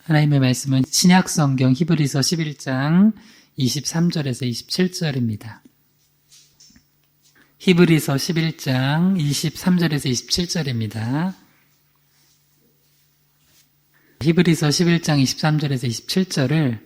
하나님의 말씀은 신약성경 히브리서 11장 23절에서 27절입니다. 히브리서 11장 23절에서 27절입니다. 히브리서 11장 23절에서 27절을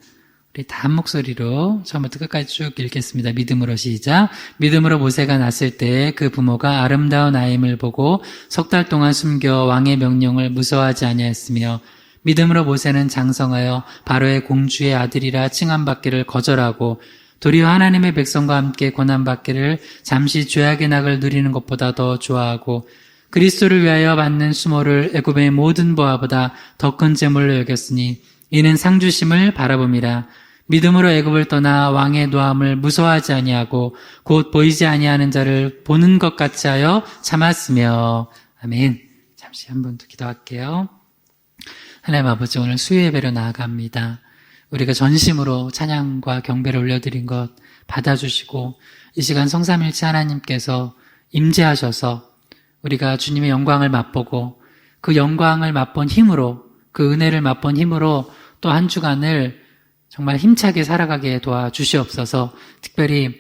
우리 다 한 목소리로 처음부터 끝까지 쭉 읽겠습니다. 믿음으로 시작. 믿음으로 모세가 났을 때 그 부모가 아름다운 아임을 보고 석 달 동안 숨겨 왕의 명령을 무서워하지 아니하였으며 믿음으로 모세는 장성하여 바로의 공주의 아들이라 칭함받기를 거절하고 도리어 하나님의 백성과 함께 고난받기를 잠시 죄악의 낙을 누리는 것보다 더 좋아하고 그리스도를 위하여 받는 수모를 애굽의 모든 보화보다 더 큰 재물로 여겼으니 이는 상주심을 바라봄이라. 믿음으로 애굽을 떠나 왕의 노함을 무서워하지 아니하고 곧 보이지 아니하는 자를 보는 것 같이 하여 참았으며. 아멘. 잠시 한 번 더 기도할게요. 하나님 아버지, 오늘 수요예배로 나아갑니다. 우리가 전심으로 찬양과 경배를 올려드린 것 받아주시고 이 시간 성삼일체 하나님께서 임재하셔서 우리가 주님의 영광을 맛보고 그 영광을 맛본 힘으로, 그 은혜를 맛본 힘으로 또 한 주간을 정말 힘차게 살아가게 도와주시옵소서. 특별히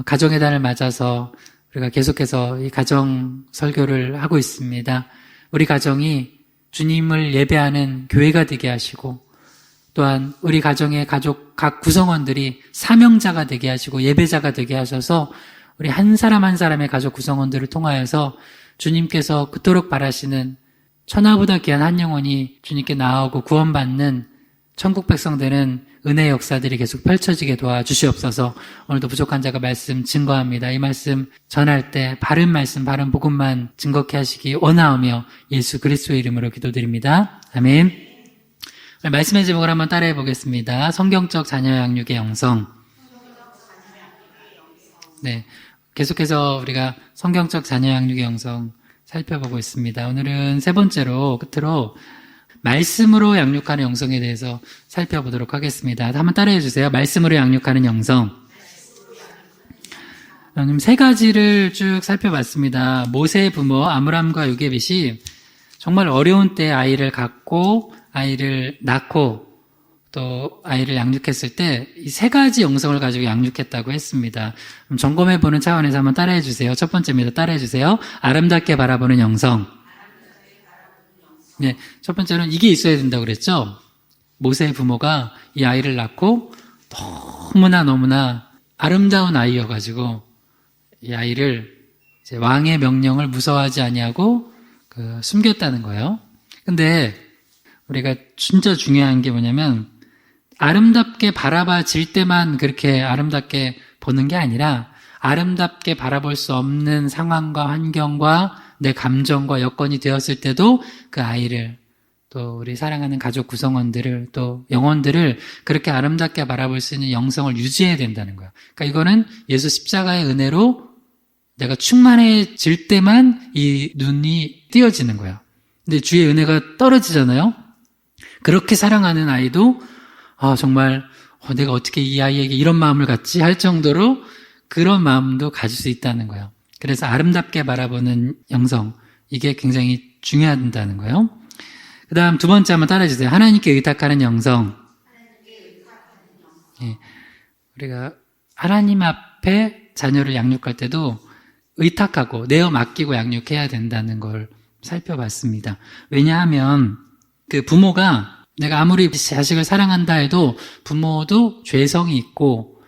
가정의 달을 맞아서 우리가 계속해서 이 가정 설교를 하고 있습니다. 우리 가정이 주님을 예배하는 교회가 되게 하시고 또한 우리 가정의 가족 각 구성원들이 사명자가 되게 하시고 예배자가 되게 하셔서 우리 한 사람 한 사람의 가족 구성원들을 통하여서 주님께서 그토록 바라시는 천하보다 귀한 한 영혼이 주님께 나아오고 구원받는 천국 백성 되는 은혜의 역사들이 계속 펼쳐지게 도와주시옵소서. 오늘도 부족한 자가 말씀 증거합니다. 이 말씀 전할 때 바른 말씀, 바른 복음만 증거케 하시기 원하오며 예수 그리스도의 이름으로 기도드립니다. 아멘. 말씀의 제목을 한번 따라해 보겠습니다. 성경적 자녀 양육의 영성. 네, 계속해서 우리가 성경적 자녀 양육의 영성 살펴보고 있습니다. 오늘은 세 번째로 끝으로 말씀으로 양육하는 영성에 대해서 살펴보도록 하겠습니다. 한번 따라해 주세요. 말씀으로 양육하는 영성. 세 가지를 쭉 살펴봤습니다. 모세의 부모 아므람과 요게벳이 정말 어려운 때 아이를 갖고 아이를 낳고 또 아이를 양육했을 때 이 세 가지 영성을 가지고 양육했다고 했습니다. 점검해보는 차원에서 한번 따라해 주세요. 첫 번째입니다. 따라해 주세요. 아름답게 바라보는 영성. 네, 첫 번째는 이게 있어야 된다고 그랬죠. 모세의 부모가 이 아이를 낳고 너무나 아름다운 아이여가지고 이 아이를 이제 왕의 명령을 무서워하지 아니하고 숨겼다는 거예요. 근데 우리가 진짜 중요한 게 뭐냐면 아름답게 바라봐질 때만 그렇게 아름답게 보는 게 아니라 아름답게 바라볼 수 없는 상황과 환경과 내 감정과 여건이 되었을 때도 그 아이를 또 우리 사랑하는 가족 구성원들을 또 영혼들을 그렇게 아름답게 바라볼 수 있는 영성을 유지해야 된다는 거예요. 그러니까 이거는 예수 십자가의 은혜로 내가 충만해질 때만 이 눈이 띄어지는 거예요. 근데 주의 은혜가 떨어지잖아요. 그렇게 사랑하는 아이도 정말 내가 어떻게 이 아이에게 이런 마음을 갖지 할 정도로 그런 마음도 가질 수 있다는 거예요. 그래서 아름답게 바라보는 영성, 이게 굉장히 중요하다는 거예요. 그 다음 두 번째 한번 따라해 주세요. 하나님께 의탁하는 영성. 예, 우리가 하나님 앞에 자녀를 양육할 때도 의탁하고 내어 맡기고 양육해야 된다는 걸 살펴봤습니다. 왜냐하면 그 부모가 내가 아무리 자식을 사랑한다 해도 부모도 죄성이 있고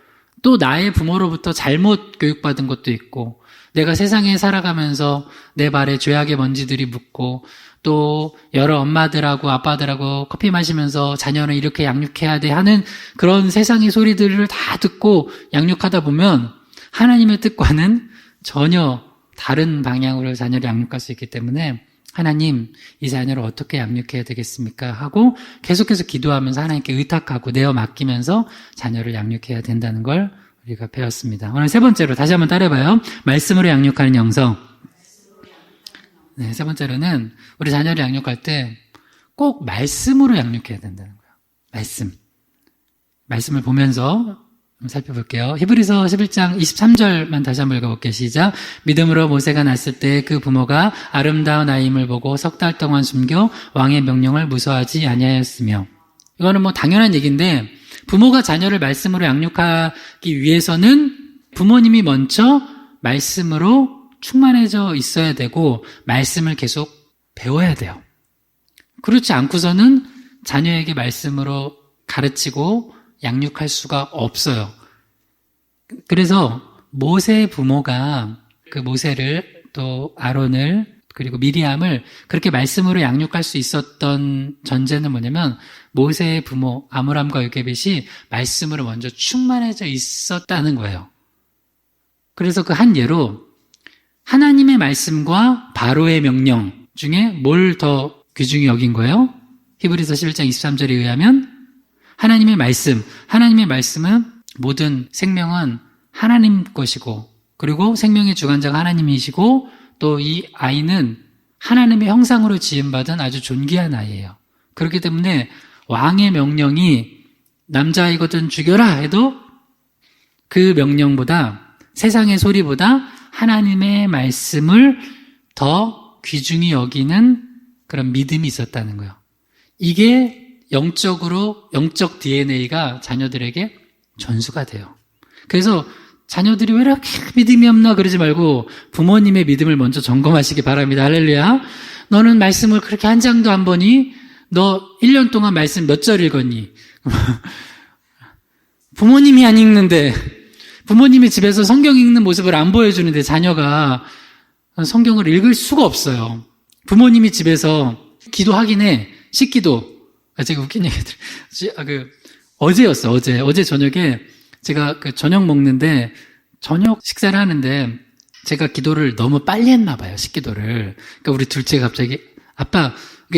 또 나의 부모로부터 잘못 교육받은 것도 있고 내가 세상에 살아가면서 내 발에 죄악의 먼지들이 묻고 또 여러 엄마들하고 아빠들하고 커피 마시면서 자녀는 이렇게 양육해야 돼 하는 그런 세상의 소리들을 다 듣고 양육하다 보면 하나님의 뜻과는 전혀 다른 방향으로 자녀를 양육할 수 있기 때문에 하나님, 이 자녀를 어떻게 양육해야 되겠습니까? 하고 계속해서 기도하면서 하나님께 의탁하고 내어 맡기면서 자녀를 양육해야 된다는 걸 우리가 배웠습니다. 오늘 세 번째로 다시 한번 따라해봐요. 말씀으로 양육하는 영성. 네, 세 번째로는 우리 자녀를 양육할 때 꼭 말씀으로 양육해야 된다는 거예요. 말씀을 보면서 한번 살펴볼게요. 히브리서 11장 23절만 다시 한번 읽어볼게요. 시작. 믿음으로 모세가 났을 때 그 부모가 아름다운 아임을 보고 석 달 동안 숨겨 왕의 명령을 무서워하지 아니하였으며. 이거는 뭐 당연한 얘기인데 부모가 자녀를 말씀으로 양육하기 위해서는 부모님이 먼저 말씀으로 충만해져 있어야 되고 말씀을 계속 배워야 돼요. 그렇지 않고서는 자녀에게 말씀으로 가르치고 양육할 수가 없어요. 그래서 모세 부모가 그 모세를 또 아론을 그리고 미리암을 그렇게 말씀으로 양육할 수 있었던 전제는 뭐냐면 모세의 부모 아므람과 요게벳이 말씀으로 먼저 충만해져 있었다는 거예요. 그래서 그 한 예로 하나님의 말씀과 바로의 명령 중에 뭘 더 귀중히 여긴 거예요? 히브리서 11장 23절에 의하면 하나님의 말씀은 모든 생명은 하나님 것이고 그리고 생명의 주관자가 하나님이시고 또 이 아이는 하나님의 형상으로 지음받은 아주 존귀한 아이예요. 그렇기 때문에 왕의 명령이 남자아이거든 죽여라 해도 그 명령보다 세상의 소리보다 하나님의 말씀을 더 귀중히 여기는 그런 믿음이 있었다는 거예요. 이게 영적 DNA가 자녀들에게 전수가 돼요. 그래서 자녀들이 왜 이렇게 믿음이 없나 그러지 말고 부모님의 믿음을 먼저 점검하시기 바랍니다. 할렐루야. 너는 말씀을 그렇게 한 장도 안 보니? 너 1년 동안 말씀 몇 절 읽었니? 부모님이 안 읽는데 부모님이 집에서 성경 읽는 모습을 안 보여주는데 자녀가 성경을 읽을 수가 없어요. 부모님이 집에서 기도하긴 해. 식기도. 제가 웃긴 얘기들. 어제 저녁에 제가 그 저녁 먹는데 저녁 식사를 하는데 제가 기도를 너무 빨리 했나 봐요. 식기도를. 그러니까 우리 둘째가 갑자기 아빠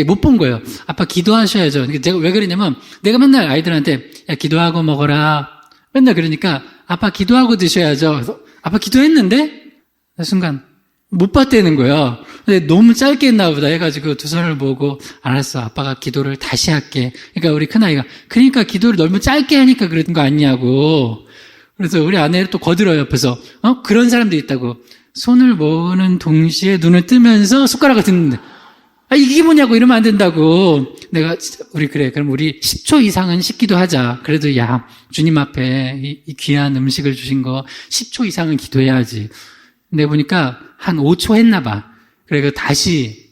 못 본 거예요. 아빠 기도하셔야죠. 제가 왜 그러냐면 내가 맨날 아이들한테 야 기도하고 먹어라. 맨날 그러니까 아빠 기도하고 드셔야죠. 그래서 아빠 기도했는데 순간 못 봤다는 거예요. 근데 너무 짧게 했나 보다 해가지고 두 손을 모으고 알았어 아빠가 기도를 다시 할게. 그러니까 우리 큰아이가 그러니까 기도를 너무 짧게 하니까 그런 거 아니냐고. 그래서 우리 아내를 또 거들어요 옆에서. 그런 사람도 있다고. 손을 모으는 동시에 눈을 뜨면서 숟가락을 듣는데 이게 뭐냐고 이러면 안 된다고. 내가 그럼 우리 10초 이상은 식기도 하자. 그래도 야 주님 앞에 이 귀한 음식을 주신 거 10초 이상은 기도해야지. 근데 보니까 한 5초 했나 봐. 그래서 다시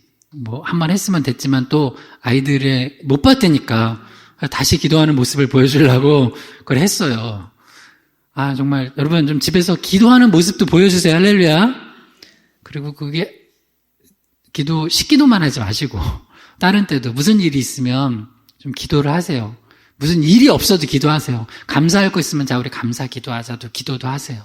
한 번 했으면 됐지만 또 아이들의 못 봤다니까 다시 기도하는 모습을 보여주려고 그걸 했어요. 정말 여러분 좀 집에서 기도하는 모습도 보여주세요. 할렐루야. 그리고 그게 식기도만 하지 마시고 다른 때도 무슨 일이 있으면 좀 기도를 하세요. 무슨 일이 없어도 기도하세요. 감사할 거 있으면 자 우리 감사 기도하자도 기도도 하세요.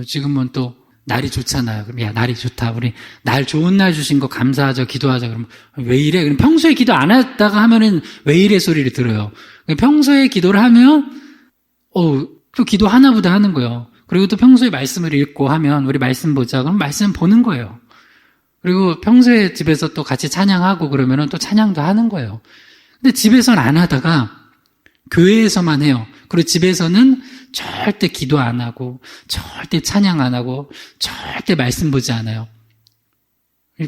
지금은 또 날이 좋잖아요. 그럼 야 날이 좋다. 우리 날 좋은 날 주신 거 감사하자 기도하자. 그러면 왜 이래? 그럼 평소에 기도 안 했다가 하면은 왜 이래 소리를 들어요. 평소에 기도를 하면 또 기도하나 보다 하는 거예요. 그리고 또 평소에 말씀을 읽고 하면 우리 말씀 보자. 그럼 말씀 보는 거예요. 그리고 평소에 집에서 또 같이 찬양하고 그러면은 또 찬양도 하는 거예요. 근데 집에서는 안 하다가 교회에서만 해요. 그리고 집에서는 절대 기도 안 하고 절대 찬양 안 하고 절대 말씀 보지 않아요.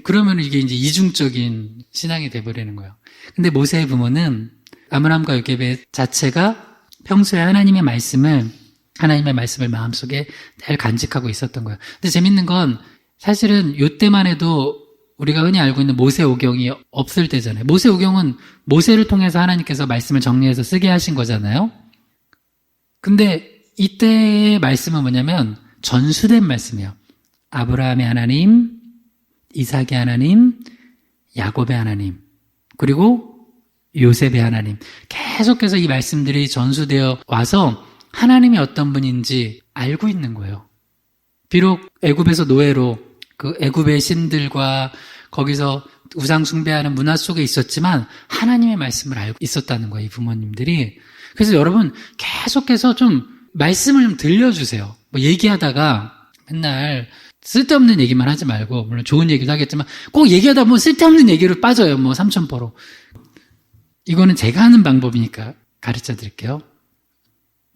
그러면 이게 이제 이중적인 신앙이 돼버리는 거예요. 근데 모세의 부모는 아므람과 요게벳 자체가 평소에 하나님의 말씀을 마음속에 늘 간직하고 있었던 거예요. 근데 재밌는 건 사실은 이때만 해도 우리가 흔히 알고 있는 모세오경이 없을 때잖아요. 모세오경은 모세를 통해서 하나님께서 말씀을 정리해서 쓰게 하신 거잖아요. 근데 이때의 말씀은 뭐냐면 전수된 말씀이에요. 아브라함의 하나님, 이삭의 하나님, 야곱의 하나님, 그리고 요셉의 하나님. 계속해서 이 말씀들이 전수되어 와서 하나님이 어떤 분인지 알고 있는 거예요. 비록 애굽에서 노예로 그 애굽의 신들과 거기서 우상 숭배하는 문화 속에 있었지만 하나님의 말씀을 알고 있었다는 거예요, 이 부모님들이. 그래서 여러분 계속해서 좀 말씀을 좀 들려주세요. 얘기하다가 맨날 쓸데없는 얘기만 하지 말고, 물론 좋은 얘기도 하겠지만 꼭 얘기하다 보면 쓸데없는 얘기로 빠져요. 삼천포로. 이거는 제가 하는 방법이니까 가르쳐 드릴게요.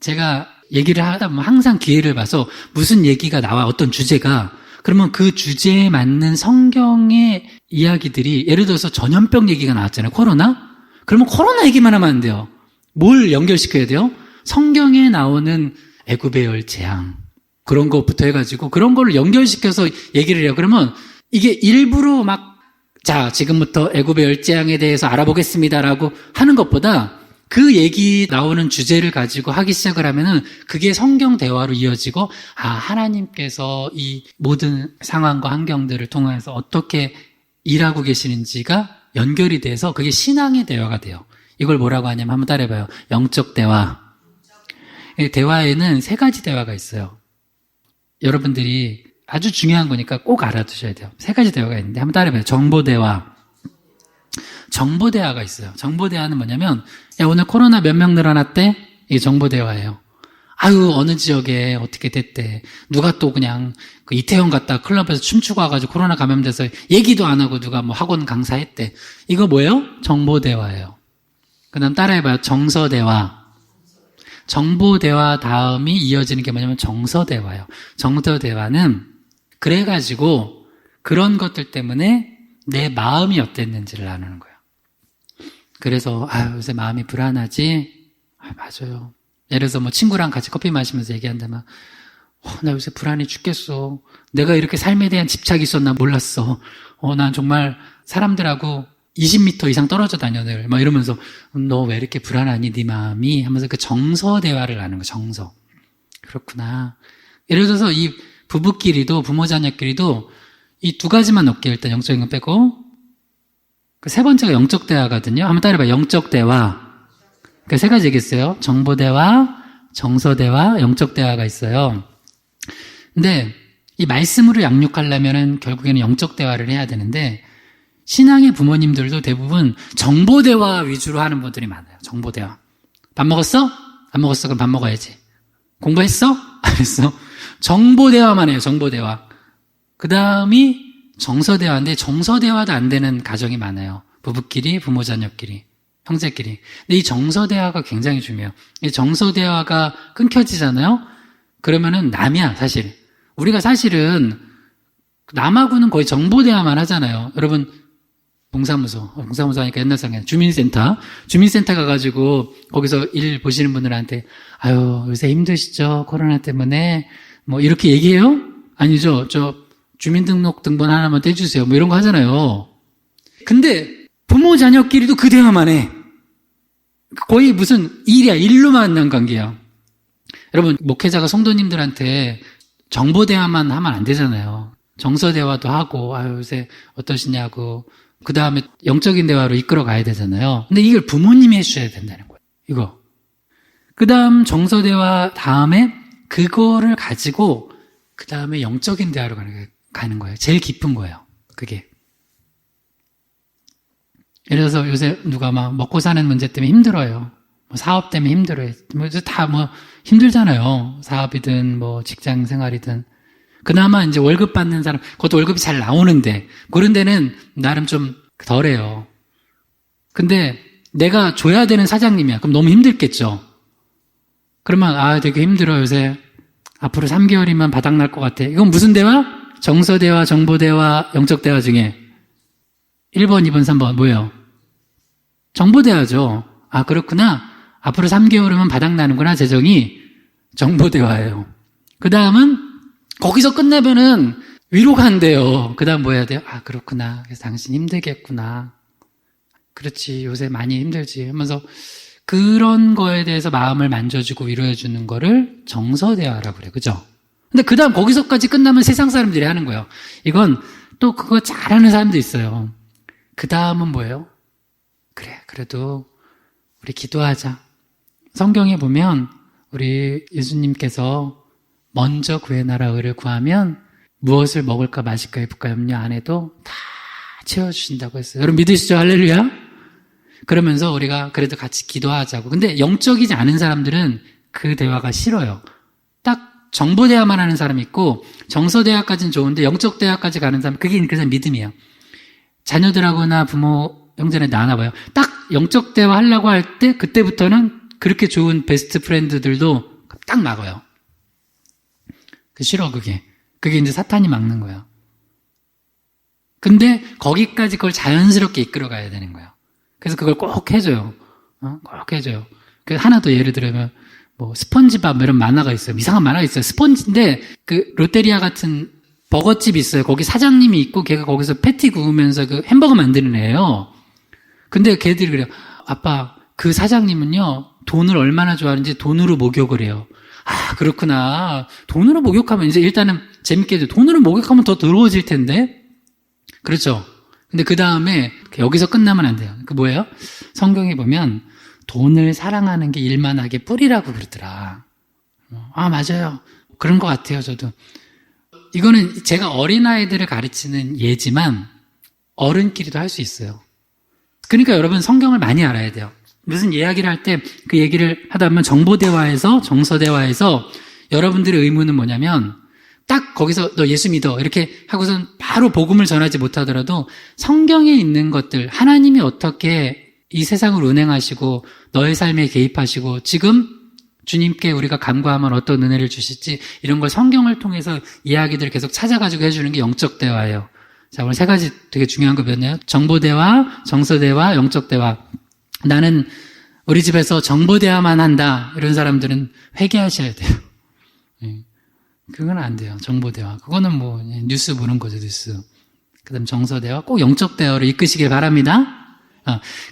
제가 얘기를 하다 보면 항상 기회를 봐서 무슨 얘기가 나와, 어떤 주제가. 그러면 그 주제에 맞는 성경의 이야기들이, 예를 들어서 전염병 얘기가 나왔잖아요. 코로나? 그러면 코로나 얘기만 하면 안 돼요. 뭘 연결시켜야 돼요? 성경에 나오는 애굽의 열 재앙 그런 것부터 해가지고 그런 거를 연결시켜서 얘기를 해요. 그러면 이게 일부러 막 자 지금부터 애굽의 열 재앙에 대해서 알아보겠습니다라고 하는 것보다 그 얘기 나오는 주제를 가지고 하기 시작을 하면은 그게 성경 대화로 이어지고 하나님께서 이 모든 상황과 환경들을 통해서 어떻게 일하고 계시는지가 연결이 돼서 그게 신앙의 대화가 돼요. 이걸 뭐라고 하냐면 한번 따라해봐요. 영적 대화. 대화에는 세 가지 대화가 있어요. 여러분들이 아주 중요한 거니까 꼭 알아두셔야 돼요. 세 가지 대화가 있는데 한번 따라해봐요. 정보대화. 정보대화가 있어요. 정보대화는 뭐냐면 오늘 코로나 몇 명 늘어났대? 이게 정보대화예요. 어느 지역에 어떻게 됐대. 누가 또 그냥 그 이태원 갔다 클럽에서 춤추고 와가지고 코로나 감염돼서 얘기도 안 하고 누가 뭐 학원 강사했대. 이거 뭐예요? 정보대화예요. 그 다음 따라해봐요. 정서대화. 정보대화 다음이 이어지는 게 뭐냐면 정서대화예요. 정서대화는 그래가지고 그런 것들 때문에 내 마음이 어땠는지를 나누는 거예요. 그래서 요새 마음이 불안하지? 맞아요. 예를 들어서 뭐 친구랑 같이 커피 마시면서 얘기한다면 나 요새 불안해 죽겠어. 내가 이렇게 삶에 대한 집착이 있었나 몰랐어. 난 정말 사람들하고 20m 이상 떨어져 다녀 늘. 막 이러면서 너 왜 이렇게 불안하니 네 마음이 하면서 그 정서 대화를 하는 거예요. 정서. 그렇구나. 예를 들어서 이 부부끼리도 부모 자녀끼리도 이 두 가지만 넣을게요. 일단 영적인 건 빼고 그 세 번째가 영적 대화거든요. 한번 따라해봐요. 영적 대화. 그 세 가지 얘기했어요. 정보 대화, 정서 대화, 영적 대화가 있어요. 근데 이 말씀으로 양육하려면은 결국에는 영적 대화를 해야 되는데 신앙의 부모님들도 대부분 정보 대화 위주로 하는 분들이 많아요. 정보 대화. 밥 먹었어? 안 먹었어? 그럼 밥 먹어야지. 공부했어? 안 했어? 정보 대화만 해요. 정보 대화. 그 다음이 정서 대화인데 정서 대화도 안 되는 가정이 많아요. 부부끼리, 부모 자녀끼리, 형제끼리. 근데 이 정서 대화가 굉장히 중요해요. 이 정서 대화가 끊겨지잖아요. 그러면은 남이야 사실. 우리가 사실은 남하고는 거의 정보 대화만 하잖아요. 여러분 동사무소 하니까 옛날 생각나요. 주민센터 가가지고 거기서 일 보시는 분들한테 요새 힘드시죠? 코로나 때문에 뭐 이렇게 얘기해요? 아니죠. 저 주민등록 등본 하나만 떼주세요. 뭐 이런 거 하잖아요. 근데 부모 자녀끼리도 그 대화만 해. 거의 무슨 일로 만난 관계야. 여러분 목회자가 성도님들한테 정보 대화만 하면 안 되잖아요. 정서 대화도 하고 요새 어떠시냐고 그 다음에 영적인 대화로 이끌어 가야 되잖아요. 근데 이걸 부모님이 해주셔야 된다는 거예요. 이거. 그 다음 정서 대화 다음에 그거를 가지고 그 다음에 영적인 대화로 가는 거예요. 제일 깊은 거예요. 그게. 예를 들어서 요새 누가 막 먹고 사는 문제 때문에 힘들어요. 뭐 사업 때문에 힘들어요. 다 힘들잖아요. 사업이든 뭐 직장 생활이든. 그나마 이제 월급 받는 사람, 그것도 월급이 잘 나오는데, 그런 데는 나름 좀 덜해요. 근데 내가 줘야 되는 사장님이야. 그럼 너무 힘들겠죠? 그러면, 되게 힘들어, 요새. 앞으로 3개월이면 바닥날 것 같아. 이건 무슨 대화? 정서 대화, 정보 대화, 영적 대화 중에 1번, 2번, 3번, 뭐예요? 정보 대화죠. 그렇구나. 앞으로 3개월이면 바닥나는구나, 재정이. 정보 대화예요. 그 다음은 거기서 끝나면은 위로가 안 돼요. 그 다음 뭐 해야 돼요? 그렇구나. 그래서 당신 힘들겠구나. 그렇지. 요새 많이 힘들지. 하면서 그런 거에 대해서 마음을 만져주고 위로해주는 거를 정서대화라고 그래요. 그죠? 근데 그 다음 거기서까지 끝나면 세상 사람들이 하는 거예요. 이건 또 그거 잘하는 사람도 있어요. 그 다음은 뭐예요? 그래, 그래도 우리 기도하자. 성경에 보면 우리 예수님께서 먼저 구의 나라 의를 구하면 무엇을 먹을까 마실까 입을까 염려 안 해도 다 채워주신다고 했어요. 여러분 믿으시죠? 할렐루야? 그러면서 우리가 그래도 같이 기도하자고. 근데 영적이지 않은 사람들은 그 대화가 싫어요. 딱 정보 대화만 하는 사람이 있고 정서 대화까지는 좋은데 영적 대화까지 가는 사람, 그게 그래서 믿음이에요. 자녀들하고나 부모, 형제는 나나 봐요. 딱 영적 대화 하려고 할 때 그때부터는 그렇게 좋은 베스트 프렌드들도 딱 막아요. 싫어, 그게. 그게 이제 사탄이 막는 거예요. 근데 거기까지 그걸 자연스럽게 이끌어 가야 되는 거예요. 그래서 그걸 꼭 해줘요. 꼭 해줘요. 그 하나 더 예를 들면 뭐 스펀지밥 이런 만화가 있어요. 이상한 만화가 있어요. 스펀지인데 그 롯데리아 같은 버거집이 있어요. 거기 사장님이 있고 걔가 거기서 패티 구우면서 그 햄버거 만드는 애예요. 근데 걔들이 그래요. 아빠, 그 사장님은요 돈을 얼마나 좋아하는지 돈으로 목욕을 해요. 아, 그렇구나. 돈으로 목욕하면 이제 일단은 재밌게 해줘. 돈으로 목욕하면 더 더러워질 텐데. 그렇죠. 근데 그 다음에 여기서 끝나면 안 돼요. 그 뭐예요? 성경에 보면 돈을 사랑하는 게 일만하게 뿌리라고 그러더라. 아, 맞아요. 그런 것 같아요, 저도. 이거는 제가 어린아이들을 가르치는 예지만 어른끼리도 할 수 있어요. 그러니까 여러분 성경을 많이 알아야 돼요. 무슨 이야기를 할 때 그 얘기를 하다 보면 정보대화에서 정서대화에서 여러분들의 의무는 뭐냐면 딱 거기서 너 예수 믿어 이렇게 하고선 바로 복음을 전하지 못하더라도 성경에 있는 것들 하나님이 어떻게 이 세상을 운행하시고 너의 삶에 개입하시고 지금 주님께 우리가 간구하면 어떤 은혜를 주실지 이런 걸 성경을 통해서 이야기들을 계속 찾아가지고 해주는 게 영적 대화예요. 자, 오늘 세 가지 되게 중요한 거 배웠네요. 정보대화, 정서대화, 영적 대화. 나는 우리 집에서 정보대화만 한다. 이런 사람들은 회개하셔야 돼요. 그건 안 돼요. 정보대화. 그거는 뭐 뉴스 보는 거죠, 뉴스. 그 다음 정서대화. 꼭 영적 대화로 이끄시길 바랍니다.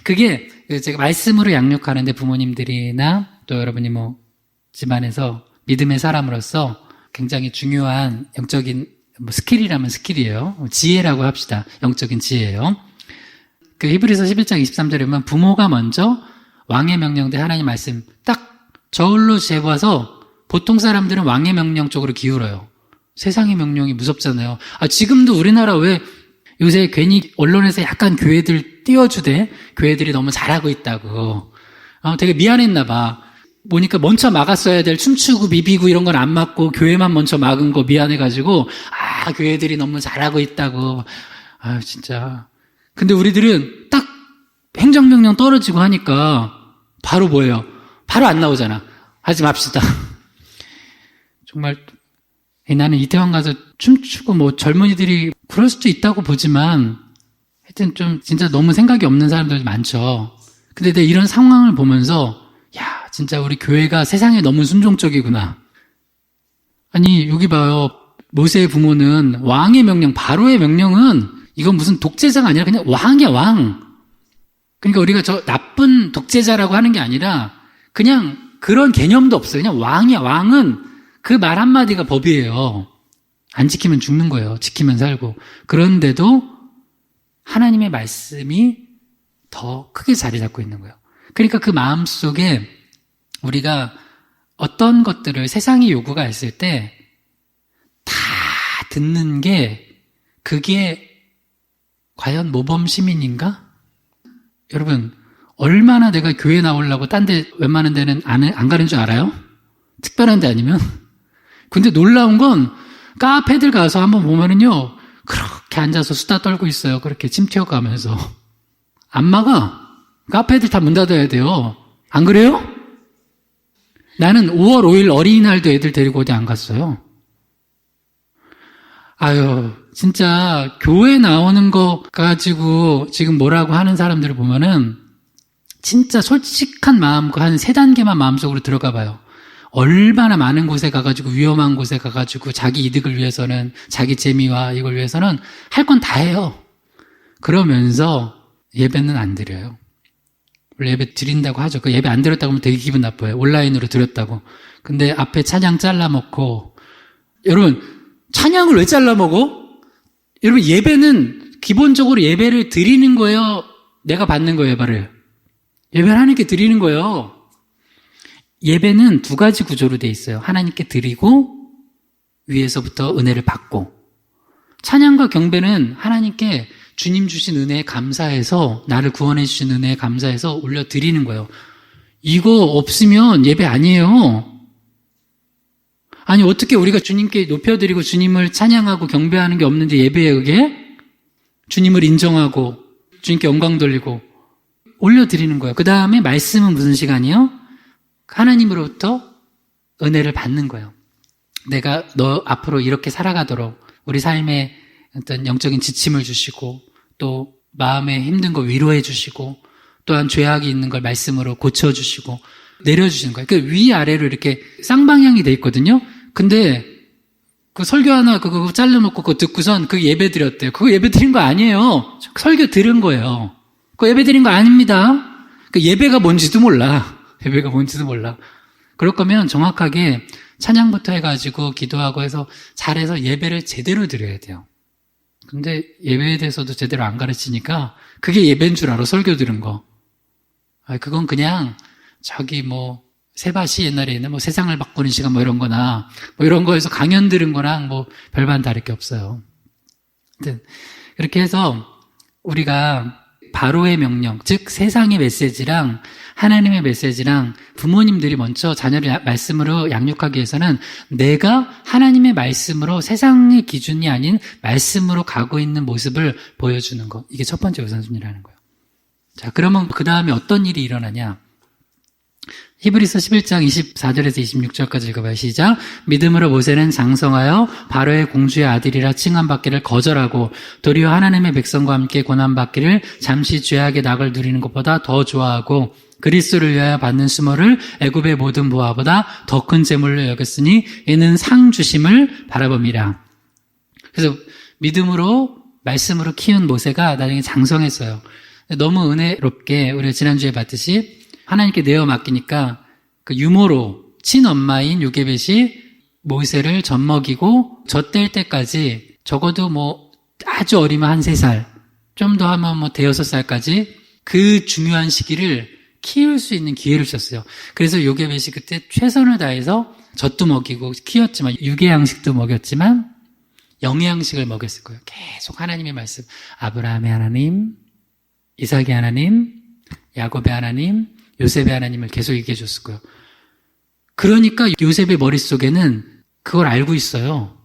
그게 제가 말씀으로 양육하는데 부모님들이나 또 여러분이 뭐 집안에서 믿음의 사람으로서 굉장히 중요한 영적인 뭐 스킬이라면 스킬이에요. 지혜라고 합시다. 영적인 지혜예요. 그 히브리서 11장 23절에 보면 부모가 먼저 왕의 명령대 하나님 말씀 딱 저울로 재봐서 보통 사람들은 왕의 명령 쪽으로 기울어요. 세상의 명령이 무섭잖아요. 지금도 우리나라 왜 요새 괜히 언론에서 약간 교회들 띄워주대. 교회들이 너무 잘하고 있다고. 되게 미안했나 봐. 보니까 먼저 막았어야 될 춤추고 비비고 이런 건 안 막고 교회만 먼저 막은 거 미안해가지고 교회들이 너무 잘하고 있다고. 진짜. 근데 우리들은 딱 행정명령 떨어지고 하니까 바로 뭐예요? 바로 안 나오잖아. 하지 맙시다. 정말 나는 이태원 가서 춤추고 뭐 젊은이들이 그럴 수도 있다고 보지만 하여튼 좀 진짜 너무 생각이 없는 사람들 많죠. 근데 내가 이런 상황을 보면서 야, 진짜 우리 교회가 세상에 너무 순종적이구나. 아니, 여기 봐요. 모세의 부모는 왕의 명령, 바로의 명령은 이건 무슨 독재자가 아니라 그냥 왕이야, 왕. 그러니까 우리가 저 나쁜 독재자라고 하는 게 아니라 그냥 그런 개념도 없어요. 그냥 왕이야, 왕은 그 말 한마디가 법이에요. 안 지키면 죽는 거예요. 지키면 살고. 그런데도 하나님의 말씀이 더 크게 자리 잡고 있는 거예요. 그러니까 그 마음 속에 우리가 어떤 것들을 세상의 요구가 있을 때 다 듣는 게 그게 과연 모범 시민인가? 여러분, 얼마나 내가 교회 나오려고 딴 데 웬만한 데는 안 가는 줄 알아요? 특별한 데 아니면? 근데 놀라운 건 카페들 가서 한번 보면은요, 그렇게 앉아서 수다 떨고 있어요. 그렇게 침 튀어가면서. 안 막아. 카페들 다 문 닫아야 돼요. 안 그래요? 나는 5월 5일 어린이날도 애들 데리고 어디 안 갔어요. 진짜 교회 나오는 거 가지고 지금 뭐라고 하는 사람들을 보면은 진짜 솔직한 마음과 한 3단계만 마음속으로 들어가 봐요. 얼마나 많은 곳에 가가지고 위험한 곳에 가가지고 자기 이득을 위해서는 자기 재미와 이걸 위해서는 할 건 다 해요. 그러면서 예배는 안 드려요. 원래 예배 드린다고 하죠. 그 예배 안 드렸다고 하면 되게 기분 나빠요. 온라인으로 드렸다고. 근데 앞에 찬양 잘라먹고. 여러분, 찬양을 왜 잘라먹어? 여러분, 예배는 기본적으로 예배를 드리는 거예요? 내가 받는 거예요, 예배를? 예배를 하나님께 드리는 거예요. 예배는 2가지 구조로 돼 있어요. 하나님께 드리고 위에서부터 은혜를 받고. 찬양과 경배는 하나님께 주님 주신 은혜에 감사해서 나를 구원해 주신 은혜에 감사해서 올려드리는 거예요. 이거 없으면 예배 아니에요. 아니 어떻게 우리가 주님께 높여드리고 주님을 찬양하고 경배하는 게 없는데 예배에 그게? 주님을 인정하고 주님께 영광 돌리고 올려드리는 거예요. 그 다음에 말씀은 무슨 시간이요? 하나님으로부터 은혜를 받는 거예요. 내가 너 앞으로 이렇게 살아가도록 우리 삶에 어떤 영적인 지침을 주시고 또 마음에 힘든 거 위로해 주시고 또 또한 죄악이 있는 걸 말씀으로 고쳐주시고 내려주시는 거예요. 그러니까 위아래로 이렇게 쌍방향이 돼 있거든요. 근데 그 설교 하나 그거 잘라놓고 그거 듣고선 그 예배 드렸대요. 그거 예배 드린 거 아니에요. 설교 들은 거예요. 그거 예배 드린 거 아닙니다. 그 예배가 뭔지도 몰라. 예배가 뭔지도 몰라. 그럴 거면 정확하게 찬양부터 해가지고 기도하고 해서 잘해서 예배를 제대로 드려야 돼요. 근데 예배에 대해서도 제대로 안 가르치니까 그게 예배인 줄 알아, 설교 들은 거. 그건 그냥 저기 뭐 세바시 옛날에는 뭐 세상을 바꾸는 시간 뭐 이런 거나 뭐 이런 거에서 강연 들은 거랑 뭐 별반 다를 게 없어요. 그렇게 해서 우리가 바로의 명령, 즉 세상의 메시지랑 하나님의 메시지랑 부모님들이 먼저 자녀를 말씀으로 양육하기 위해서는 내가 하나님의 말씀으로 세상의 기준이 아닌 말씀으로 가고 있는 모습을 보여주는 것. 이게 첫 번째 우선순위라는 거예요. 자, 그러면 그 다음에 어떤 일이 일어나냐? 히브리서 11장 24절에서 26절까지 읽어봐요. 시작. 믿음으로 모세는 장성하여 바로의 공주의 아들이라 칭함받기를 거절하고 도리어 하나님의 백성과 함께 고난받기를 잠시 죄악의 낙을 누리는 것보다 더 좋아하고 그리스도를 위하여 받는 수모를 애굽의 모든 보화보다 더 큰 재물로 여겼으니 이는 상 주심을 바라봅니다. 그래서 믿음으로 말씀으로 키운 모세가 나중에 장성했어요. 너무 은혜롭게 우리가 지난주에 봤듯이 하나님께 내어 맡기니까 그 유모로 친엄마인 요게벳이 모세를 젖먹이고 젖될 때까지 적어도 뭐 아주 어리면 한 3살, 좀 더 하면 뭐 대여섯 살까지 그 중요한 시기를 키울 수 있는 기회를 줬어요. 그래서 요게벳이 그때 최선을 다해서 젖도 먹이고 키웠지만 육의 양식도 먹였지만 영의 양식을 먹였을 거예요. 계속 하나님의 말씀, 아브라함의 하나님, 이삭의 하나님, 야곱의 하나님, 요셉의 하나님을 계속 얘기해 줬을 거예요. 그러니까 요셉의 머릿속에는 그걸 알고 있어요.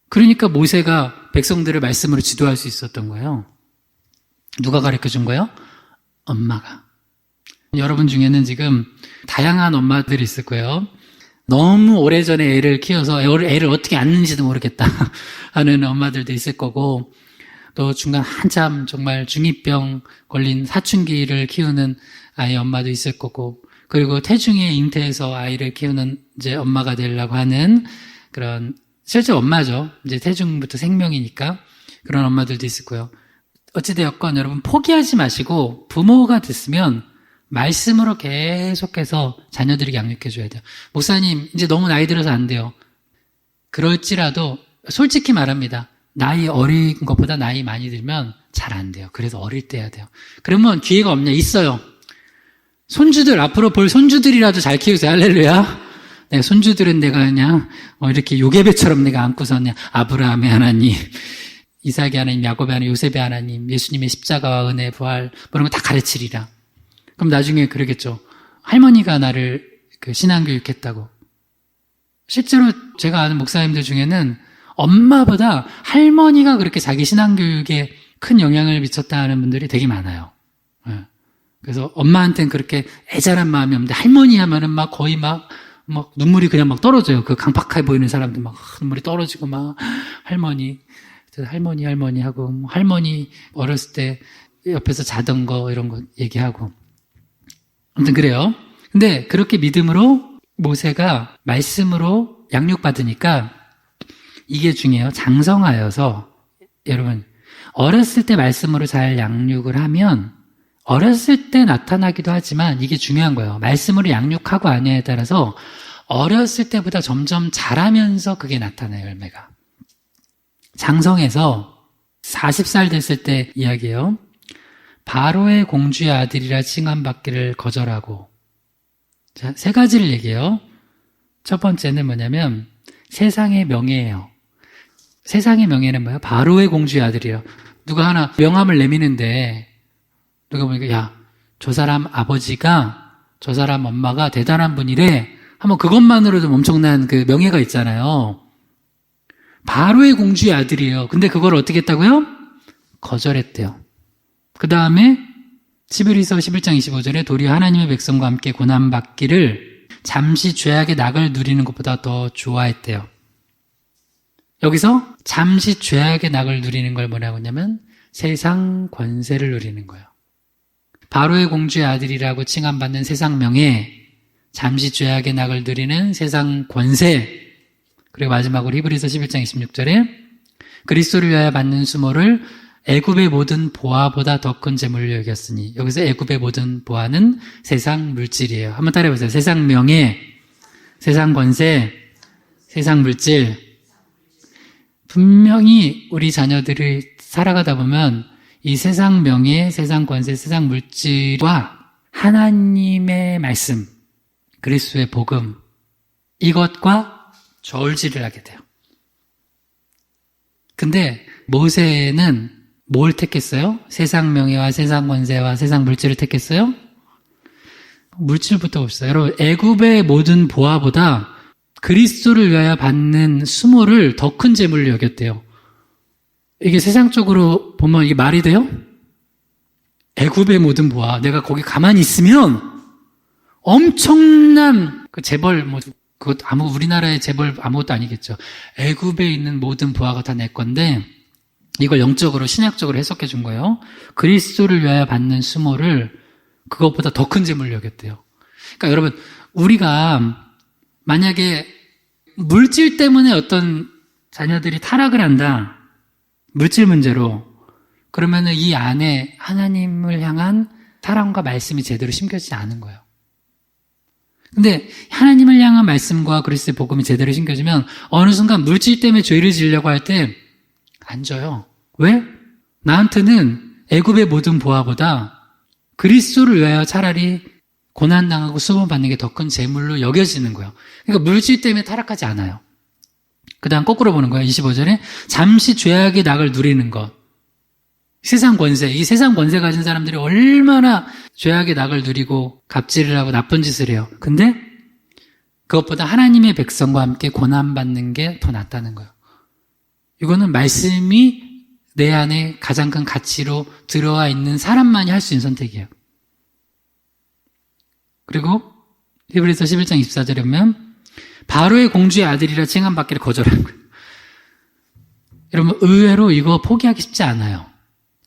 그러니까 모세가 백성들을 말씀으로 지도할 수 있었던 거예요. 누가 가르쳐 준 거예요? 엄마가. 여러분 중에는 지금 다양한 엄마들이 있을 거예요. 너무 오래전에 애를 키워서 애를 어떻게 낳는지도 모르겠다 하는 엄마들도 있을 거고, 또 중간 한참 정말 중2병 걸린 사춘기를 키우는 아이 엄마도 있을 거고, 그리고 태중에 잉태해서 아이를 키우는 이제 엄마가 되려고 하는 그런, 실제 엄마죠. 이제 태중부터 생명이니까 그런 엄마들도 있을 거예요. 어찌되었건 여러분 포기하지 마시고 부모가 됐으면 말씀으로 계속해서 자녀들에게 양육해 줘야 돼요. 목사님, 이제 너무 나이 들어서 안 돼요. 그럴지라도 솔직히 말합니다. 나이 어린 것보다 나이 많이 들면 잘 안 돼요. 그래서 어릴 때 해야 돼요. 그러면 기회가 없냐? 있어요. 손주들, 앞으로 볼 손주들이라도 잘 키우세요. 할렐루야. 네, 손주들은 내가 그냥 이렇게 요게벳처럼 내가 안고서 그냥 아브라함의 하나님, 이삭의 하나님, 야곱의 하나님, 요셉의 하나님, 예수님의 십자가와 은혜, 부활, 그런 거 다 가르치리라. 그럼 나중에 그러겠죠. 할머니가 나를 그 신앙교육했다고. 실제로 제가 아는 목사님들 중에는 엄마보다 할머니가 그렇게 자기 신앙교육에 큰 영향을 미쳤다는 분들이 되게 많아요. 그래서 엄마한테는 그렇게 애절한 마음이 없는데 할머니 하면은 막 거의 막 눈물이 그냥 막 떨어져요. 그 강팍해 보이는 사람들 막 눈물이 떨어지고 막 할머니 하고 할머니 어렸을 때 옆에서 자던 거 이런 거 얘기하고. 아무튼 그래요. 근데 그렇게 믿음으로 모세가 말씀으로 양육받으니까 이게 중요해요. 장성하여서 여러분 어렸을 때 말씀으로 잘 양육을 하면 어렸을 때 나타나기도 하지만 이게 중요한 거예요. 말씀으로 양육하고 아니냐에 따라서 어렸을 때보다 점점 자라면서 그게 나타나요. 열매가. 장성해서 40살 됐을 때 이야기예요. 바로의 공주의 아들이라 칭함받기를 거절하고. 자, 3가지를 얘기해요. 첫 번째는 뭐냐면 세상의 명예예요. 세상의 명예는 뭐예요? 바로의 공주의 아들이에요. 누가 하나 명함을 내미는데 누가 보니까 야, 저 사람 아버지가 저 사람 엄마가 대단한 분이래 하면 그것만으로도 엄청난 그 명예가 있잖아요. 바로의 공주의 아들이에요. 근데 그걸 어떻게 했다고요? 거절했대요. 그 다음에 히브리서 11장 25절에 도리어 하나님의 백성과 함께 고난받기를 잠시 죄악의 낙을 누리는 것보다 더 좋아했대요. 여기서 잠시 죄악의 낙을 누리는 걸 뭐라고 하냐면 세상 권세를 누리는 거예요. 바로의 공주의 아들이라고 칭함받는 세상 명예, 잠시 죄악의 낙을 누리는 세상 권세, 그리고 마지막으로 히브리서 11장 26절에 그리스도를 위하여 받는 수모를 애굽의 모든 보화보다 더 큰 재물로 여겼으니, 여기서 애굽의 모든 보화는 세상 물질이에요. 한번 따라해보세요. 세상 명예, 세상 권세, 세상 물질. 분명히 우리 자녀들이 살아가다 보면 이 세상 명예, 세상 권세, 세상 물질과 하나님의 말씀, 그리스도의 복음, 이것과 저울질을 하게 돼요. 근데 모세는 뭘 택했어요? 세상 명예와 세상 권세와 세상 물질을 택했어요? 물질부터 봅시다. 여러분, 애굽의 모든 보화보다 그리스도를 위하여 받는 수모를 더 큰 재물로 여겼대요. 이게 세상적으로 보면 이게 말이 돼요? 애굽의 모든 보화, 내가 거기 가만히 있으면 엄청난 그 재벌, 그것 우리나라의 재벌 아무것도 아니겠죠. 애굽에 있는 모든 부하가 다 내 건데 이걸 영적으로 신약적으로 해석해 준 거예요. 그리스도를 위하여 받는 수모를 그것보다 더 큰 재물로 여겼대요. 그러니까 여러분, 우리가 만약에 물질 때문에 어떤 자녀들이 타락을 한다, 물질 문제로, 그러면은 이 안에 하나님을 향한 사랑과 말씀이 제대로 심겨지지 않은 거예요. 근데 하나님을 향한 말씀과 그리스도의 복음이 제대로 심겨지면 어느 순간 물질 때문에 죄를 지으려고 할 때 안 져요. 왜? 나한테는 애굽의 모든 보화보다 그리스도를 위하여 차라리 고난당하고 수모받는 게 더 큰 재물로 여겨지는 거예요. 그러니까 물질 때문에 타락하지 않아요. 그 다음 거꾸로 보는 거예요. 25절에 잠시 죄악의 낙을 누리는 것. 세상 권세, 이 세상 권세 가진 사람들이 얼마나 죄악의 낙을 누리고 갑질을 하고 나쁜 짓을 해요. 근데 그것보다 하나님의 백성과 함께 고난받는 게 더 낫다는 거예요. 이거는 말씀이 내 안에 가장 큰 가치로 들어와 있는 사람만이 할 수 있는 선택이에요. 그리고 히브리서 11장 24절에 보면 바로의 공주의 아들이라 칭함받기를 거절한 거예요. 여러분, 의외로 이거 포기하기 쉽지 않아요.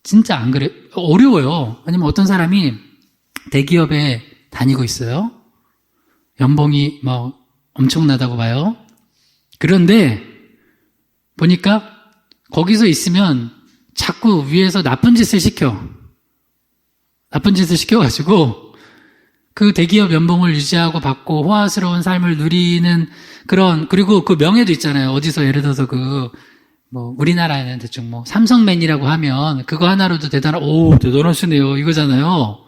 진짜 안 그래. 어려워요. 아니면 어떤 사람이 대기업에 다니고 있어요. 연봉이 엄청나다고 봐요. 그런데 보니까 거기서 있으면 자꾸 위에서 나쁜 짓을 시켜가지고 그 대기업 연봉을 유지하고 받고 호화스러운 삶을 누리는 그리고 그 명예도 있잖아요. 어디서 예를 들어서 우리나라에는 대충 삼성맨이라고 하면 그거 하나로도 대단하시네요. 이거잖아요.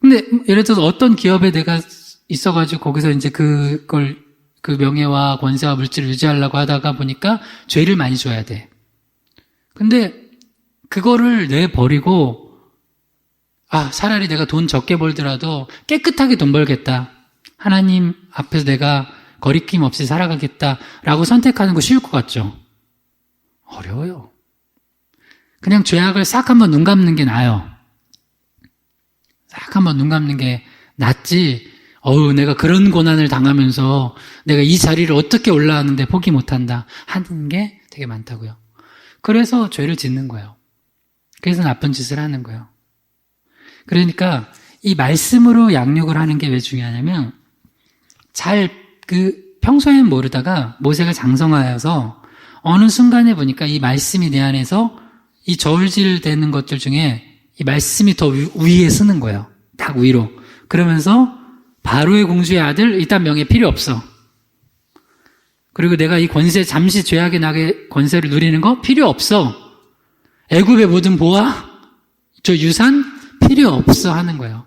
근데 예를 들어서 어떤 기업에 내가 있어가지고 거기서 이제 그 명예와 권세와 물질을 유지하려고 하다가 보니까 죄를 많이 줘야 돼. 근데 그거를 내버리고 차라리 내가 돈 적게 벌더라도 깨끗하게 돈 벌겠다. 하나님 앞에서 내가 거리낌 없이 살아가겠다라고 선택하는 거 쉬울 것 같죠? 어려워요. 그냥 죄악을 싹 한번 눈 감는 게 나아요. 싹 한번 눈 감는 게 낫지. 내가 그런 고난을 당하면서 내가 이 자리를 어떻게 올라가는데 포기 못한다 하는 게 되게 많다고요. 그래서 죄를 짓는 거예요. 그래서 나쁜 짓을 하는 거예요. 그러니까 이 말씀으로 양육을 하는 게 왜 중요하냐면 평소에는 모르다가 모세가 장성하여서 어느 순간에 보니까 이 말씀이 내 안에서 이 저울질 되는 것들 중에 이 말씀이 더 위에 쓰는 거예요. 딱 위로. 그러면서 바로의 공주의 아들, 일단 명예 필요 없어. 그리고 내가 이 권세, 잠시 죄악의 낙의 권세를 누리는 거 필요 없어. 애굽의 모든 보화, 저 유산 필요 없어 하는 거예요.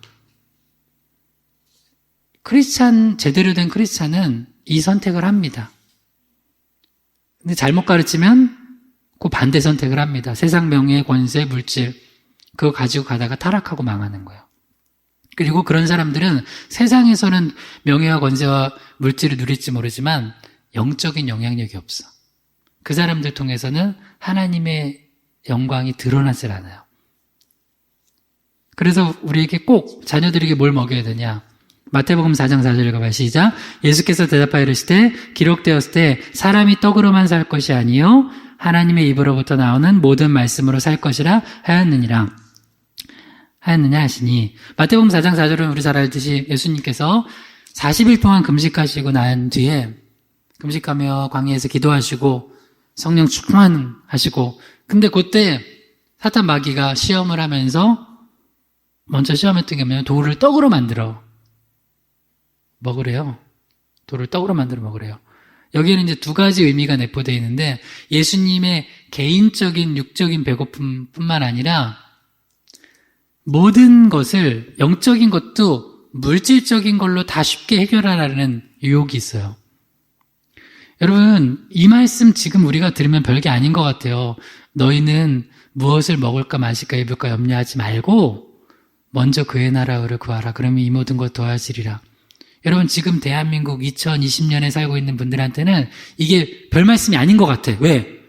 제대로 된 크리스찬은 이 선택을 합니다. 근데 잘못 가르치면 그 반대 선택을 합니다. 세상 명예, 권세, 물질, 그거 가지고 가다가 타락하고 망하는 거예요. 그리고 그런 사람들은 세상에서는 명예와 권세와 물질을 누릴지 모르지만 영적인 영향력이 없어. 그 사람들 통해서는 하나님의 영광이 드러나질 않아요. 그래서 우리에게 꼭 자녀들에게 뭘 먹여야 되냐? 마태복음 4장 4절 읽어봐요. 시작. 예수께서 대답하여 이르시되 기록되었을 때 사람이 떡으로만 살 것이 아니요 하나님의 입으로부터 나오는 모든 말씀으로 살 것이라 하였느냐 하시니, 마태복음 4장 4절은 우리 잘 알듯이 예수님께서 40일 동안 금식하시고 난 뒤에, 금식하며 광야에서 기도하시고 성령 충만하시고, 근데 그때 사탄 마귀가 시험을 하면서 먼저 시험했던 게 뭐냐면 돌을 떡으로 만들어 먹으래요. 돌을 떡으로 만들어 먹으래요. 여기에는 이제 두 가지 의미가 내포되어 있는데, 예수님의 개인적인 육적인 배고픔뿐만 아니라 모든 것을, 영적인 것도 물질적인 걸로 다 쉽게 해결하라는 유혹이 있어요. 여러분, 이 말씀 지금 우리가 들으면 별게 아닌 것 같아요. 너희는 무엇을 먹을까 마실까 입을까 염려하지 말고 먼저 그의 나라를 구하라. 그러면 이 모든 것 더하시리라. 여러분, 지금 대한민국 2020년에 살고 있는 분들한테는 이게 별 말씀이 아닌 것 같아. 왜?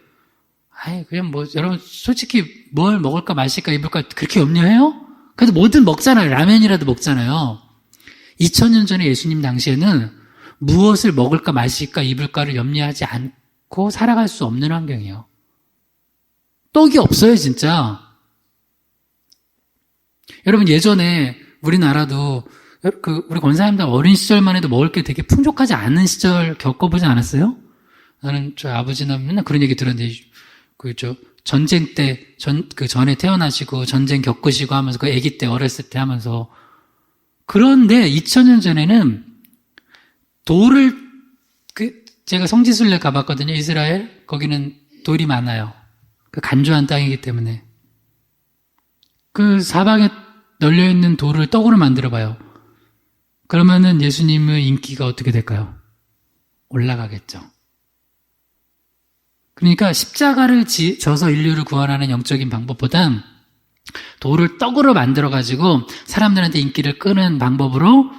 그냥 여러분, 솔직히 뭘 먹을까 마실까 입을까 그렇게 염려해요? 그래도 뭐든 먹잖아요. 라면이라도 먹잖아요. 2000년 전에 예수님 당시에는 무엇을 먹을까 마실까 입을까를 염려하지 않고 살아갈 수 없는 환경이에요. 떡이 없어요, 진짜. 여러분, 예전에 우리나라도 우리 권사님들 어린 시절만 해도 먹을 게 되게 풍족하지 않은 시절 겪어보지 않았어요? 나는 저 아버지나 맨날 그런 얘기 들었는데, 전쟁 때, 전에 태어나시고 전쟁 겪으시고 하면서 그 아기 때 어렸을 때 하면서. 그런데 2000년 전에는 돌을, 제가 성지순례 가봤거든요. 이스라엘. 거기는 돌이 많아요. 그 간조한 땅이기 때문에. 그 사방에 널려있는 돌을 떡으로 만들어 봐요. 그러면은 예수님의 인기가 어떻게 될까요? 올라가겠죠. 그러니까 십자가를 져서 인류를 구원하는 영적인 방법보단 돌을 떡으로 만들어가지고 사람들한테 인기를 끄는 방법으로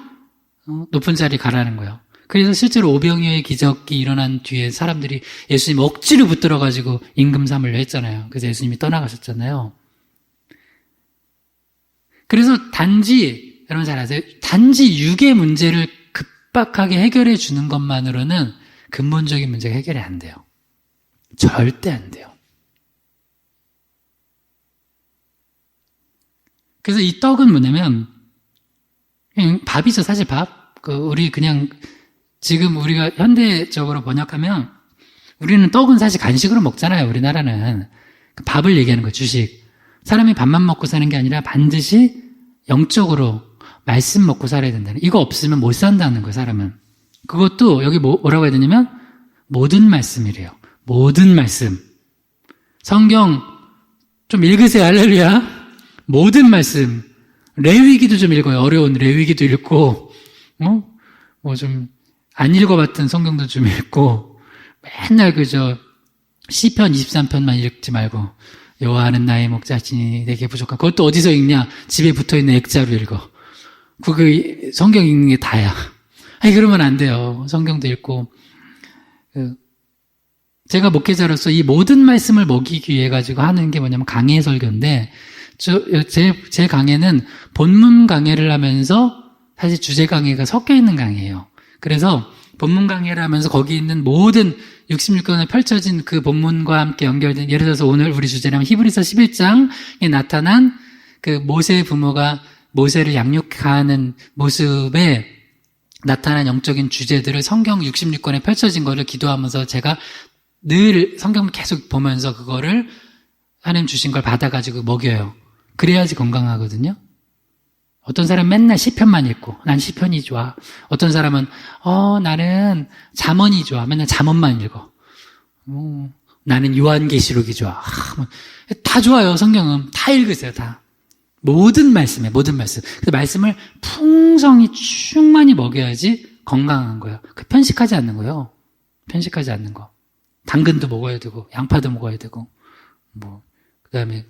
높은 자리 가라는 거예요. 그래서 실제로 오병이어의 기적이 일어난 뒤에 사람들이 예수님 억지로 붙들어가지고 임금 삼으려 했잖아요. 그래서 예수님이 떠나가셨잖아요. 그래서 여러분 잘 아세요? 단지 육의 문제를 급박하게 해결해 주는 것만으로는 근본적인 문제가 해결이 안 돼요. 절대 안 돼요. 그래서 이 떡은 뭐냐면, 그냥 밥이죠, 사실 밥. 우리 그냥, 지금 우리가 현대적으로 번역하면, 우리는 떡은 사실 간식으로 먹잖아요, 우리나라는. 밥을 얘기하는 거예요, 주식. 사람이 밥만 먹고 사는 게 아니라 반드시 영적으로 말씀 먹고 살아야 된다는. 이거 없으면 못 산다는 거예요, 사람은. 그것도 여기 뭐라고 해야 되냐면, 모든 말씀이래요. 모든 말씀. 성경 좀 읽으세요, 할렐루야. 모든 말씀. 레위기도 좀 읽어요. 어려운 레위기도 읽고, 좀 안 읽어봤던 성경도 좀 읽고, 맨날 시편 23편만 읽지 말고, 여호와는 나의 목자시니 내게 부족한. 그것도 어디서 읽냐? 집에 붙어있는 액자로 읽어. 성경 읽는 게 다야. 그러면 안 돼요. 성경도 읽고. 제가 목회자로서 이 모든 말씀을 먹이기 위해 가지고 하는 게 뭐냐면 강해 설교인데, 제 강해는 본문 강해를 하면서 사실 주제 강해가 섞여 있는 강해예요. 그래서 본문 강해를 하면서 거기 있는 모든 66권에 펼쳐진 그 본문과 함께 연결된, 예를 들어서 오늘 우리 주제라면 히브리서 11장에 나타난 그 모세의 부모가 모세를 양육하는 모습에 나타난 영적인 주제들을 성경 66권에 펼쳐진 거를 기도하면서 제가 늘 성경을 계속 보면서 그거를 하나님 주신 걸 받아가지고 먹여요. 그래야지 건강하거든요. 어떤 사람은 맨날 시편만 읽고, 난 시편이 좋아. 어떤 사람은 나는 잠언이 좋아. 맨날 잠언만 읽어. 나는 요한계시록이 좋아. 다 좋아요. 성경은 다 읽으세요. 다. 모든 말씀에 모든 말씀. 그 말씀을 풍성히 충만히 먹여야지 건강한 거예요. 편식하지 않는 거예요. 편식하지 않는 거. 당근도 먹어야 되고, 양파도 먹어야 되고, 그 다음에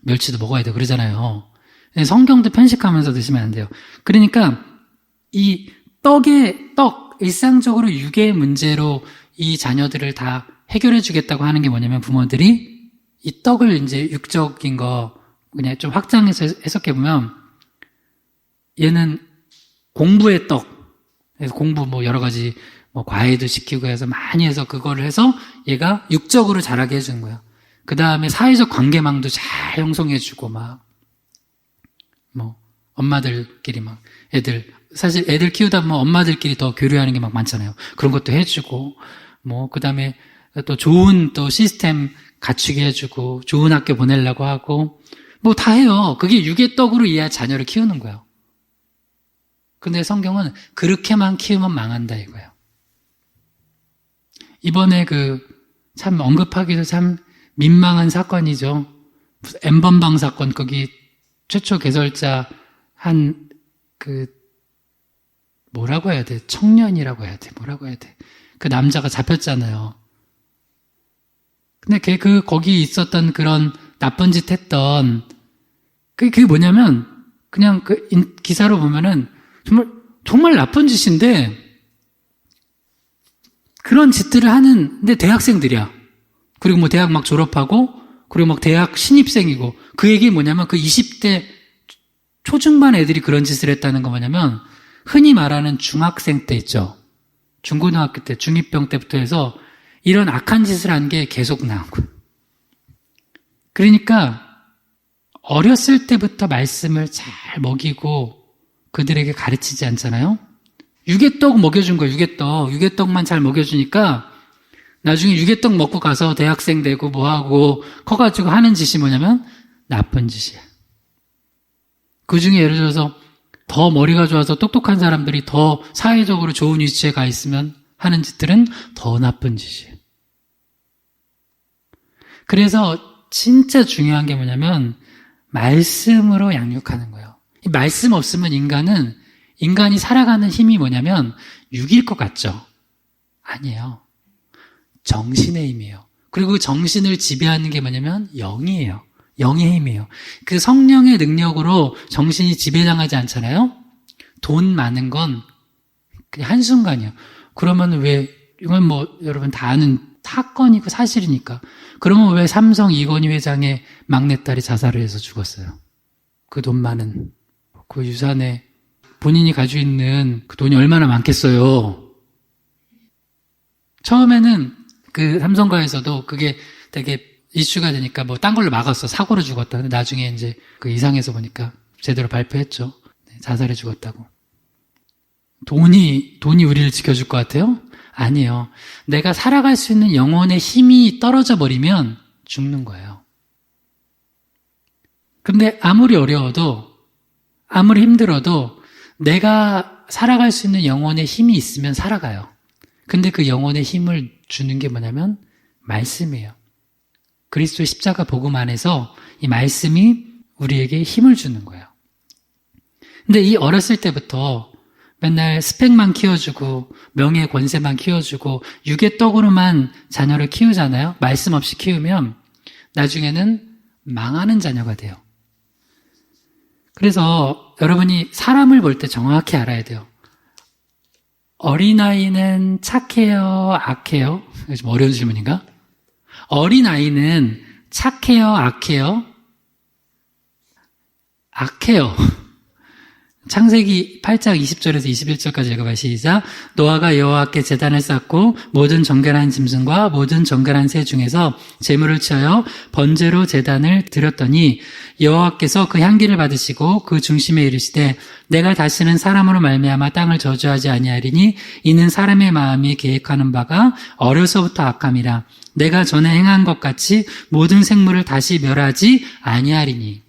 멸치도 먹어야 되고 그러잖아요. 성경도 편식하면서 드시면 안 돼요. 그러니까 이 일상적으로 육의 문제로 이 자녀들을 다 해결해 주겠다고 하는 게 뭐냐면, 부모들이 이 떡을 이제 육적인 거 그냥 좀 확장해서 해석해 보면, 얘는 공부의 떡, 그래서 공부 여러 가지 뭐 과외도 시키고 해서 많이 해서 그거를 해서 얘가 육적으로 자라게 해주는 거예요. 그 다음에 사회적 관계망도 잘 형성해주고 뭐 엄마들끼리 사실 애들 키우다 보면 엄마들끼리 더 교류하는 게 막 많잖아요. 그런 것도 해주고 그 다음에 또 좋은 또 시스템 갖추게 해주고 좋은 학교 보내려고 하고 뭐 다 해요. 그게 육의 떡으로 이해할 자녀를 키우는 거예요. 근데 성경은 그렇게만 키우면 망한다 이거예요. 이번에 참 언급하기도 참 민망한 사건이죠. N번방 사건, 거기 최초 개설자 뭐라고 해야 돼? 청년이라고 해야 돼? 뭐라고 해야 돼? 그 남자가 잡혔잖아요. 근데 거기 있었던 그런 나쁜 짓 했던, 그게 뭐냐면, 그냥 기사로 보면은, 정말 나쁜 짓인데, 그런 짓들을 근데 대학생들이야. 그리고 뭐 대학 막 졸업하고, 그리고 막 대학 신입생이고, 그 얘기 뭐냐면, 그 20대 초중반 애들이 그런 짓을 했다는 거 뭐냐면, 흔히 말하는 중학생 때 있죠. 중고등학교 때, 중2병 때부터 해서, 이런 악한 짓을 한 게 계속 나온 거예요. 그러니까 어렸을 때부터 말씀을 잘 먹이고 그들에게 가르치지 않잖아요. 유개떡 먹여준 거예요. 유개떡만 잘 먹여주니까 나중에 유개떡 먹고 가서 대학생 되고 뭐하고 커가지고 하는 짓이 뭐냐면 나쁜 짓이야. 그중에 예를 들어서 더 머리가 좋아서 똑똑한 사람들이 더 사회적으로 좋은 위치에 가 있으면 하는 짓들은 더 나쁜 짓이에요. 그래서 진짜 중요한 게 뭐냐면 말씀으로 양육하는 거예요. 이 말씀 없으면 인간이 살아가는 힘이 뭐냐면 육일 것 같죠? 아니에요. 정신의 힘이에요. 그리고 그 정신을 지배하는 게 뭐냐면 영이에요. 영의 힘이에요. 그 성령의 능력으로 정신이 지배당하지 않잖아요? 돈 많은 건 그냥 한순간이에요. 그러면 이건 뭐 여러분 다 아는 사건이고 사실이니까. 그러면 왜 삼성 이건희 회장의 막내딸이 자살을 해서 죽었어요? 그 돈 많은 그 유산에 본인이 가지고 있는 그 돈이 얼마나 많겠어요? 처음에는 그 삼성가에서도 그게 되게 이슈가 되니까 뭐 딴 걸로 막았어. 사고로 죽었다. 근데 나중에 이제 그 이상해서 보니까 제대로 발표했죠. 자살해 죽었다고. 돈이 우리를 지켜줄 것 같아요? 아니에요. 내가 살아갈 수 있는 영혼의 힘이 떨어져 버리면 죽는 거예요. 근데 아무리 어려워도, 아무리 힘들어도 내가 살아갈 수 있는 영혼의 힘이 있으면 살아가요. 근데 그 영혼의 힘을 주는 게 뭐냐면 말씀이에요. 그리스도의 십자가 복음 안에서 이 말씀이 우리에게 힘을 주는 거예요. 근데 이 어렸을 때부터 맨날 스펙만 키워주고 명예 권세만 키워주고 육의 떡으로만 자녀를 키우잖아요. 말씀 없이 키우면 나중에는 망하는 자녀가 돼요. 그래서 여러분이 사람을 볼 때 정확히 알아야 돼요. 어린아이는 착해요? 악해요? 좀 어려운 질문인가? 어린아이는 착해요? 악해요? 악해요. 창세기 8장 20절에서 21절까지 읽어봐요. 시작. 노아가 여호와께 제단을 쌓고 모든 정결한 짐승과 모든 정결한 새 중에서 제물을 취하여 번제로 제단을 드렸더니 여호와께서 그 향기를 받으시고 그 중심에 이르시되 내가 다시는 사람으로 말미암아 땅을 저주하지 아니하리니 이는 사람의 마음이 계획하는 바가 어려서부터 악함이라. 내가 전에 행한 것 같이 모든 생물을 다시 멸하지 아니하리니.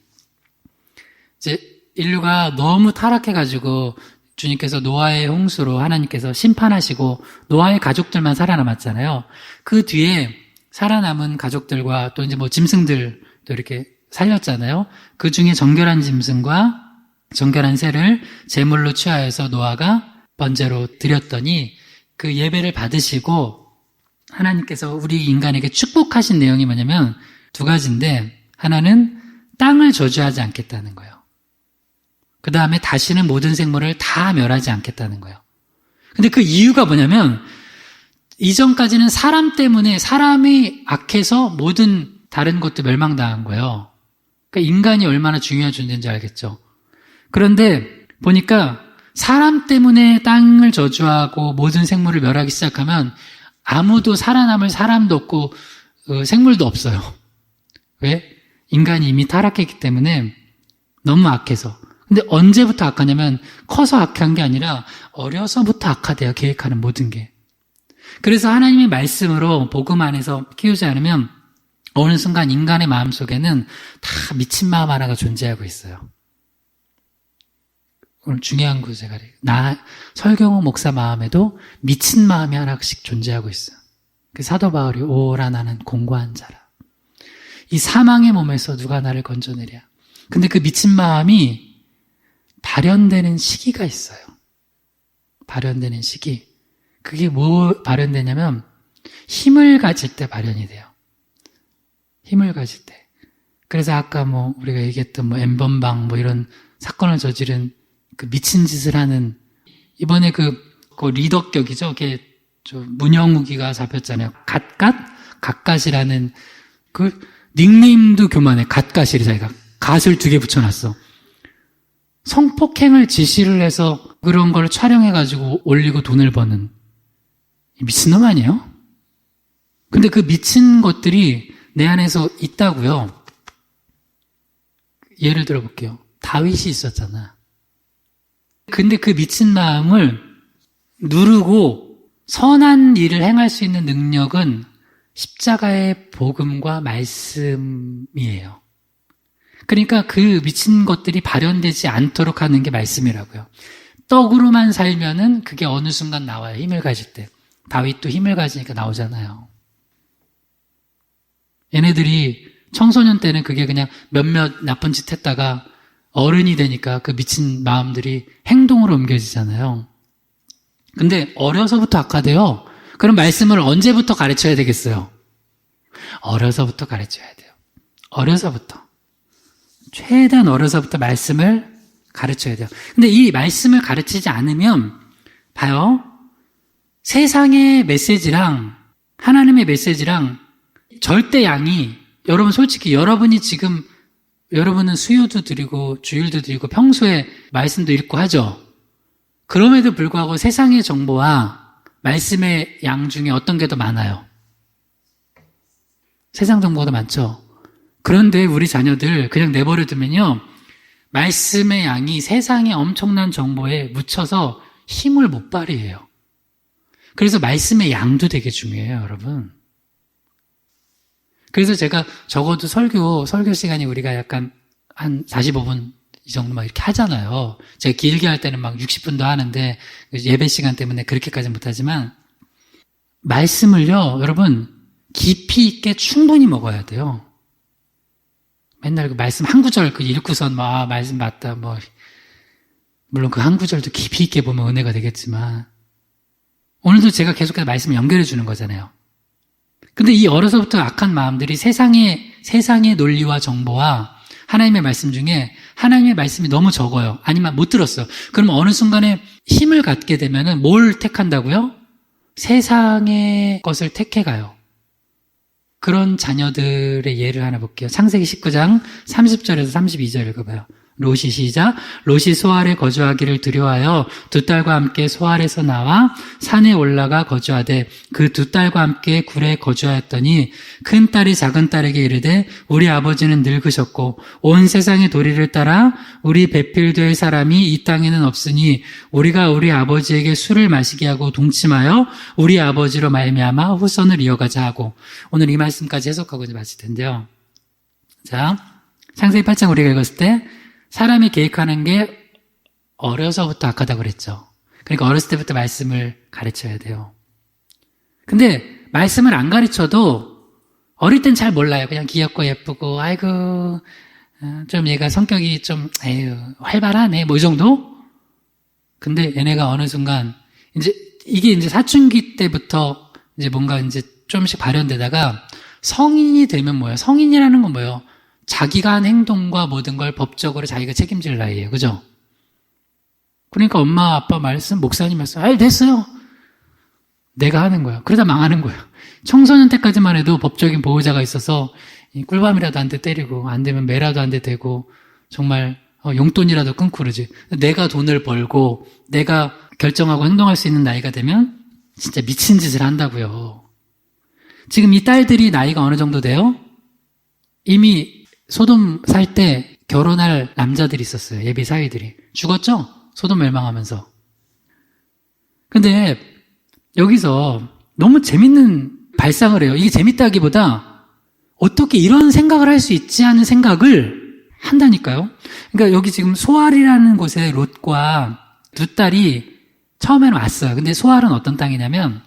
이제 인류가 너무 타락해가지고 주님께서 노아의 홍수로 하나님께서 심판하시고 노아의 가족들만 살아남았잖아요. 그 뒤에 살아남은 가족들과 또 이제 뭐 짐승들도 이렇게 살렸잖아요. 그 중에 정결한 짐승과 정결한 새를 제물로 취하여서 노아가 번제로 드렸더니 그 예배를 받으시고 하나님께서 우리 인간에게 축복하신 내용이 뭐냐면 두 가지인데 하나는 땅을 저주하지 않겠다는 거예요. 그 다음에 다시는 모든 생물을 다 멸하지 않겠다는 거예요. 근데 그 이유가 뭐냐면 이전까지는 사람 때문에 사람이 악해서 모든 다른 것도 멸망당한 거예요. 그러니까 인간이 얼마나 중요한 존재인지 알겠죠. 그런데 보니까 사람 때문에 땅을 저주하고 모든 생물을 멸하기 시작하면 아무도 살아남을 사람도 없고 생물도 없어요. 왜? 인간이 이미 타락했기 때문에 너무 악해서. 근데 언제부터 악하냐면 커서 악한 게 아니라 어려서부터 악하대요. 계획하는 모든 게. 그래서 하나님의 말씀으로 복음 안에서 키우지 않으면 어느 순간 인간의 마음속에는 다 미친 마음 하나가 존재하고 있어요. 오늘 중요한 구제가 설경호 목사 마음에도 미친 마음이 하나씩 존재하고 있어요. 그 사도 바울이 오라 나는 공고한 자라. 이 사망의 몸에서 누가 나를 건져내랴. 근데 그 미친 마음이 발현되는 시기가 있어요. 발현되는 시기. 그게 뭐 발현되냐면 힘을 가질 때 발현이 돼요. 힘을 가질 때. 그래서 아까 우리가 얘기했던 엠번방 이런 사건을 저지른 그 미친 짓을 하는 이번에 그 리더격이죠. 그게 문영욱이가 잡혔잖아요. 갓갓이라는 그 닉네임도 교만해. 갓갓이래 자기가. 갓을 2개 붙여놨어. 성폭행을 지시를 해서 그런 걸 촬영해가지고 올리고 돈을 버는 미친놈 아니에요? 근데 그 미친 것들이 내 안에서 있다고요. 예를 들어볼게요. 다윗이 있었잖아. 근데 그 미친 마음을 누르고 선한 일을 행할 수 있는 능력은 십자가의 복음과 말씀이에요. 그러니까 그 미친 것들이 발현되지 않도록 하는 게 말씀이라고요. 떡으로만 살면은 그게 어느 순간 나와요. 힘을 가질 때. 다윗도 힘을 가지니까 나오잖아요. 얘네들이 청소년 때는 그게 그냥 몇몇 나쁜 짓 했다가 어른이 되니까 그 미친 마음들이 행동으로 옮겨지잖아요. 근데 어려서부터 악하대요. 그럼 말씀을 언제부터 가르쳐야 되겠어요? 어려서부터 가르쳐야 돼요. 어려서부터. 최대한 어려서부터 말씀을 가르쳐야 돼요. 근데 이 말씀을 가르치지 않으면 봐요. 세상의 메시지랑 하나님의 메시지랑 절대 양이 여러분 솔직히 여러분이 지금 여러분은 수요도 드리고 주일도 드리고 평소에 말씀도 읽고 하죠. 그럼에도 불구하고 세상의 정보와 말씀의 양 중에 어떤 게 더 많아요? 세상 정보가 더 많죠. 그런데 우리 자녀들 그냥 내버려 두면요. 말씀의 양이 세상의 엄청난 정보에 묻혀서 힘을 못 발휘해요. 그래서 말씀의 양도 되게 중요해요, 여러분. 그래서 제가 적어도 설교 시간이 우리가 약간 한 45분 이 정도 막 이렇게 하잖아요. 제가 길게 할 때는 막 60분도 하는데 예배 시간 때문에 그렇게까지는 못하지만 말씀을요, 여러분 깊이 있게 충분히 먹어야 돼요. 맨날 그 말씀 한 구절 읽고선 말씀 맞다 물론 그 한 구절도 깊이 있게 보면 은혜가 되겠지만 오늘도 제가 계속해서 말씀 연결해 주는 거잖아요. 근데 이 어려서부터 악한 마음들이 세상의 논리와 정보와 하나님의 말씀 중에 하나님의 말씀이 너무 적어요. 아니면 못 들었어요. 그럼 어느 순간에 힘을 갖게 되면은 뭘 택한다고요? 세상의 것을 택해가요. 그런 자녀들의 예를 하나 볼게요. 창세기 19장 30절에서 32절 읽어봐요. 롯이 시작. 롯이 소알에 거주하기를 두려워하여 두 딸과 함께 소알에서 나와 산에 올라가 거주하되 그 두 딸과 함께 굴에 거주하였더니 큰 딸이 작은 딸에게 이르되 우리 아버지는 늙으셨고 온 세상의 도리를 따라 우리 배필될 사람이 이 땅에는 없으니 우리가 우리 아버지에게 술을 마시게 하고 동침하여 우리 아버지로 말미암아 후손을 이어가자 하고 오늘 이 말씀까지 해석하고 이제 마칠 텐데요. 자, 창세기 8장 우리가 읽었을 때 사람이 계획하는 게 어려서부터 악하다고 그랬죠. 그러니까 어렸을 때부터 말씀을 가르쳐야 돼요. 근데 말씀을 안 가르쳐도 어릴 땐 잘 몰라요. 그냥 귀엽고 예쁘고 아이고 좀 얘가 성격이 좀 활발하네 이 정도? 근데 얘네가 어느 순간 이게 사춘기 때부터 뭔가 좀씩 발현되다가 성인이 되면 뭐예요? 성인이라는 건 뭐예요? 자기가 한 행동과 모든 걸 법적으로 자기가 책임질 나이에요. 그죠? 그러니까 엄마, 아빠 말씀, 목사님 말씀, 됐어요. 내가 하는 거예요. 그러다 망하는 거예요. 청소년 때까지만 해도 법적인 보호자가 있어서 꿀밤이라도 한 대 때리고 안 되면 매라도 한 대 대고 정말 용돈이라도 끊고 그러지. 내가 돈을 벌고 내가 결정하고 행동할 수 있는 나이가 되면 진짜 미친 짓을 한다고요. 지금 이 딸들이 나이가 어느 정도 돼요? 이미 소돔 살 때 결혼할 남자들이 있었어요. 예비 사위들이. 죽었죠? 소돔 멸망하면서. 근데 여기서 너무 재밌는 발상을 해요. 이게 재밌다기보다 어떻게 이런 생각을 할 수 있지 하는 생각을 한다니까요. 그러니까 여기 지금 소알이라는 곳에 롯과 두 딸이 처음에는 왔어요. 근데 소알은 어떤 땅이냐면,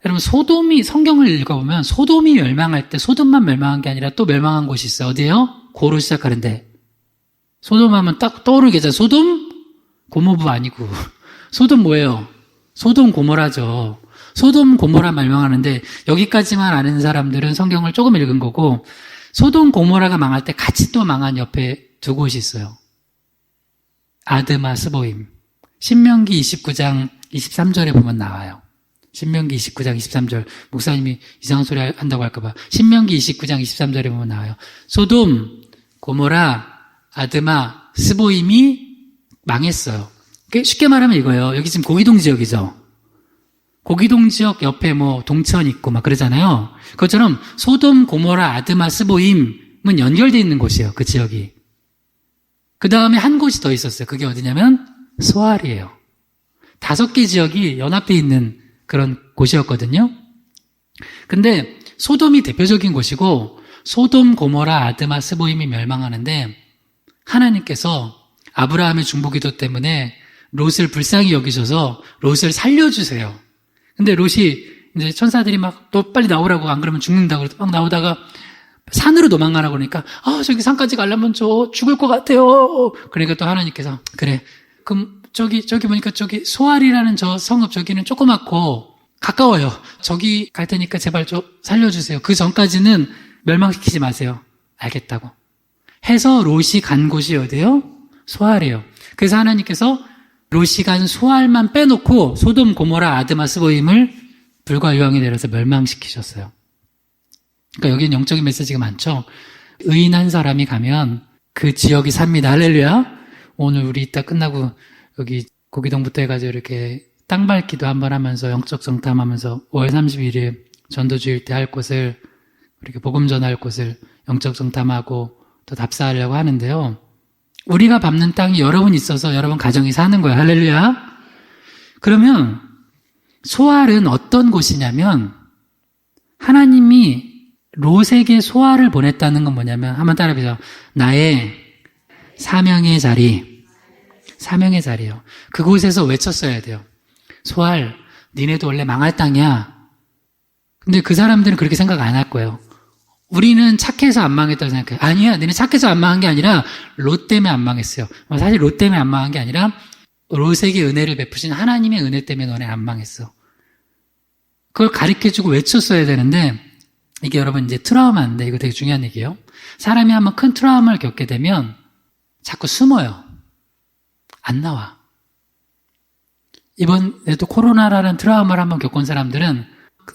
여러분 소돔이, 성경을 읽어보면 소돔이 멸망할 때 소돔만 멸망한 게 아니라 또 멸망한 곳이 있어요. 어디예요? 고로 시작하는데. 소돔 하면 딱 떠오르겠죠. 소돔? 고모부 아니고. 소돔 뭐예요? 소돔 고모라죠. 소돔 고모라 멸망하는데 여기까지만 아는 사람들은 성경을 조금 읽은 거고, 소돔 고모라가 망할 때 같이 또 망한 옆에 두 곳이 있어요. 아드마 스보임. 신명기 29장 23절에 보면 나와요. 신명기 29장 23절. 목사님이 이상한 소리 한다고 할까봐. 신명기 29장 23절에 보면 나와요. 소돔, 고모라, 아드마, 스보임이 망했어요. 쉽게 말하면 이거예요. 여기 지금 고기동 지역이죠. 고기동 지역 옆에 뭐 동천 있고 막 그러잖아요. 그것처럼 소돔, 고모라, 아드마, 스보임은 연결되어 있는 곳이에요. 그 지역이. 그 다음에 한 곳이 더 있었어요. 그게 어디냐면 소알이에요. 5개 지역이 연합되어 있는 그런 곳이었거든요. 근데 소돔이 대표적인 곳이고, 소돔, 고모라, 아드마, 스보임이 멸망하는데 하나님께서 아브라함의 중보기도 때문에 롯을 불쌍히 여기셔서 롯을 살려주세요. 근데 롯이 이제 천사들이 막 너 빨리 나오라고, 안 그러면 죽는다고 그래서 막 나오다가 산으로 도망가라고 그러니까 저기 산까지 가려면 저 죽을 것 같아요. 그러니까 또 하나님께서 그래, 그럼 저기 보니까 저기 소알이라는 저 성읍 저기는 조그맣고 가까워요. 저기 갈 테니까 제발 좀 살려주세요. 그 전까지는 멸망시키지 마세요. 알겠다고 해서 롯이 간 곳이 어디예요? 소알이에요. 그래서 하나님께서 롯이 간 소알만 빼놓고 소돔, 고모라, 아드마, 스보임을 불과 유황이 내려서 멸망시키셨어요. 그러니까 여기는 영적인 메시지가 많죠. 의인한 사람이 가면 그 지역이 삽니다. 할렐루야. 오늘 우리 이따 끝나고 여기 고기동부터 해가지고 이렇게 땅밟기도 한번 하면서 영적 정탐하면서 5월 31일 전도주일 때 할 곳을, 이렇게 복음 전할 곳을 영적 정탐하고 또 답사하려고 하는데요. 우리가 밟는 땅이 여러분 있어서 여러분 가정이 사는 거예요. 할렐루야. 그러면 소알은 어떤 곳이냐면, 하나님이 롯에게 소알을 보냈다는 건 뭐냐면, 한번 따라해보세요. 나의 사명의 자리. 사명의 자리예요. 그곳에서 외쳤어야 돼요. 소알, 니네도 원래 망할 땅이야. 근데 그 사람들은 그렇게 생각 안 할 거예요. 우리는 착해서 안 망했다고 생각해요. 아니야, 너네 착해서 안 망한 게 아니라 롯 때문에 안 망했어요. 사실 롯 때문에 안 망한 게 아니라 롯에게 은혜를 베푸신 하나님의 은혜 때문에 너네 안 망했어. 그걸 가르쳐주고 외쳤어야 되는데, 이게 여러분 이제 트라우마인데, 이거 되게 중요한 얘기예요. 사람이 한번 큰 트라우마를 겪게 되면 자꾸 숨어요. 안 나와. 이번에도 코로나라는 트라우마를 한번 겪은 사람들은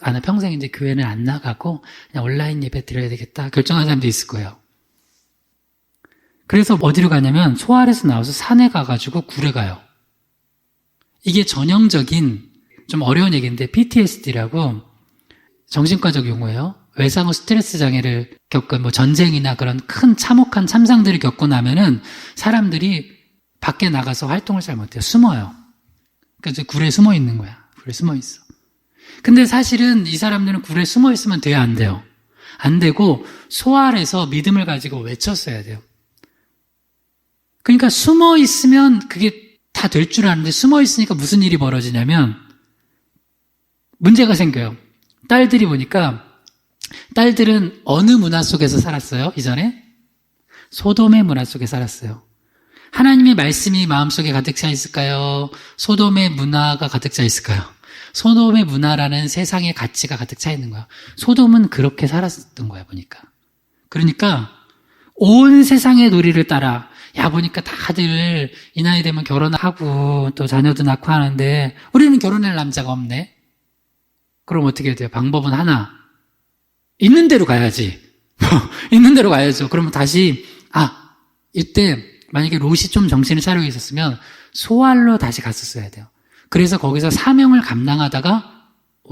나 평생 이제 교회는 안 나가고 그냥 온라인 예배 드려야 되겠다 결정한 사람도 있을 거예요. 그래서 어디로 가냐면 소알에서 나와서 산에 가가지고 굴에 가요. 이게 전형적인 좀 어려운 얘기인데 PTSD라고 정신과적 용어예요. 외상후 스트레스 장애를 겪은 뭐 전쟁이나 그런 큰 참혹한 참상들을 겪고 나면은 사람들이 밖에 나가서 활동을 잘 못해요. 숨어요. 그래서 굴에 숨어 있는 거야. 굴에 숨어 있어. 근데 사실은 이 사람들은 굴에 숨어 있으면 돼요, 안 돼요? 안 되고 소알에서 믿음을 가지고 외쳤어야 돼요. 그러니까 숨어 있으면 그게 다 될 줄 아는데, 숨어 있으니까 무슨 일이 벌어지냐면 문제가 생겨요. 딸들이 보니까, 딸들은 어느 문화 속에서 살았어요? 이전에? 소돔의 문화 속에 살았어요. 하나님의 말씀이 마음속에 가득 차 있을까요? 소돔의 문화가 가득 차 있을까요? 소돔의 문화라는 세상의 가치가 가득 차 있는 거야. 소돔은 그렇게 살았던 거야, 보니까. 그러니까 온 세상의 놀이를 따라, 야, 보니까 다들 이 나이 되면 결혼하고 또 자녀도 낳고 하는데 우리는 결혼할 남자가 없네. 그럼 어떻게 해야 돼요? 방법은 하나. 있는 대로 가야지. 있는 대로 가야죠. 그러면 다시, 이때 만약에 롯이 좀 정신을 차리고 있었으면 소알로 다시 갔었어야 돼요. 그래서 거기서 사명을 감당하다가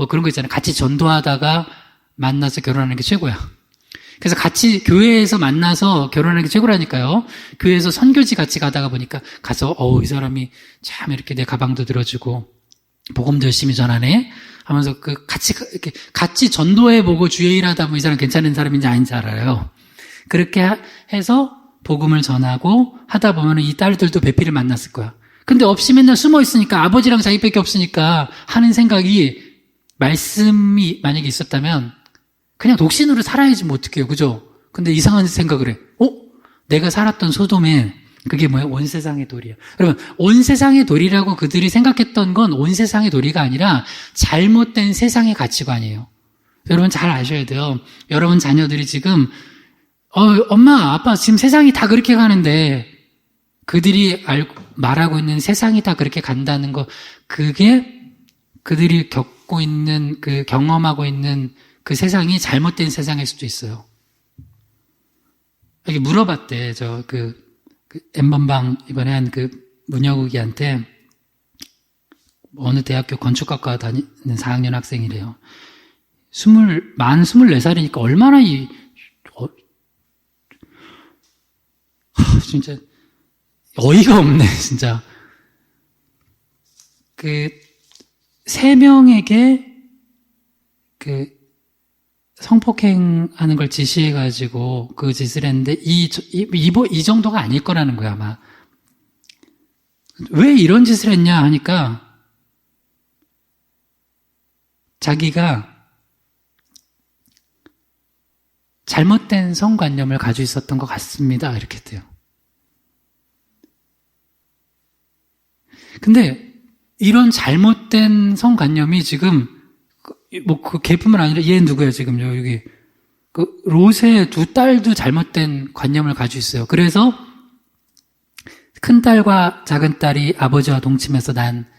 그런 거 있잖아요. 같이 전도하다가 만나서 결혼하는 게 최고야. 그래서 같이 교회에서 만나서 결혼하는 게 최고라니까요. 교회에서 선교지 같이 가다가 보니까 가서 이 사람이 참 이렇게 내 가방도 들어주고 복음도 열심히 전하네 하면서 이렇게 같이 전도해보고 주의 일하다 보면 이 사람 괜찮은 사람인지 아닌지 알아요. 그렇게 해서 복음을 전하고 하다 보면 이 딸들도 배필을 만났을 거야. 근데 없이 맨날 숨어 있으니까 아버지랑 자기밖에 없으니까 하는 생각이 말씀이 만약에 있었다면 그냥 독신으로 살아야지 뭐 어떡해요. 그죠? 근데 이상한 생각을 해. 내가 살았던 소돔에 그게 뭐야? 온 세상의 돌이야. 여러분, 온 세상의 돌이라고 그들이 생각했던 건 온 세상의 돌이가 아니라 잘못된 세상의 가치관이에요. 여러분 잘 아셔야 돼요. 여러분 자녀들이 지금 엄마, 아빠 지금 세상이 다 그렇게 가는데 그들이 말하고 있는 세상이 다 그렇게 간다는 거 그게 그들이 겪고 있는 경험하고 있는 그 세상이 잘못된 세상일 수도 있어요. 이게 물어봤대. N번방 이번에 한 문여국이한테 어느 대학교 건축학과 다니는 4학년 학생이래요. 만 24살이니까 얼마나 진짜 어이가 없네, 진짜. 3명에게 성폭행하는 걸 지시해가지고 그 짓을 했는데 이 정도가 아닐 거라는 거야, 아마. 왜 이런 짓을 했냐 하니까 자기가 잘못된 성관념을 가지고 있었던 것 같습니다. 이렇게 돼요. 근데 이런 잘못된 성관념이 지금 걔뿐만 아니라 얘 누구야 지금 여기 롯의 2딸도 잘못된 관념을 가지고 있어요. 그래서 큰딸과 작은딸이 아버지와 동침해서 난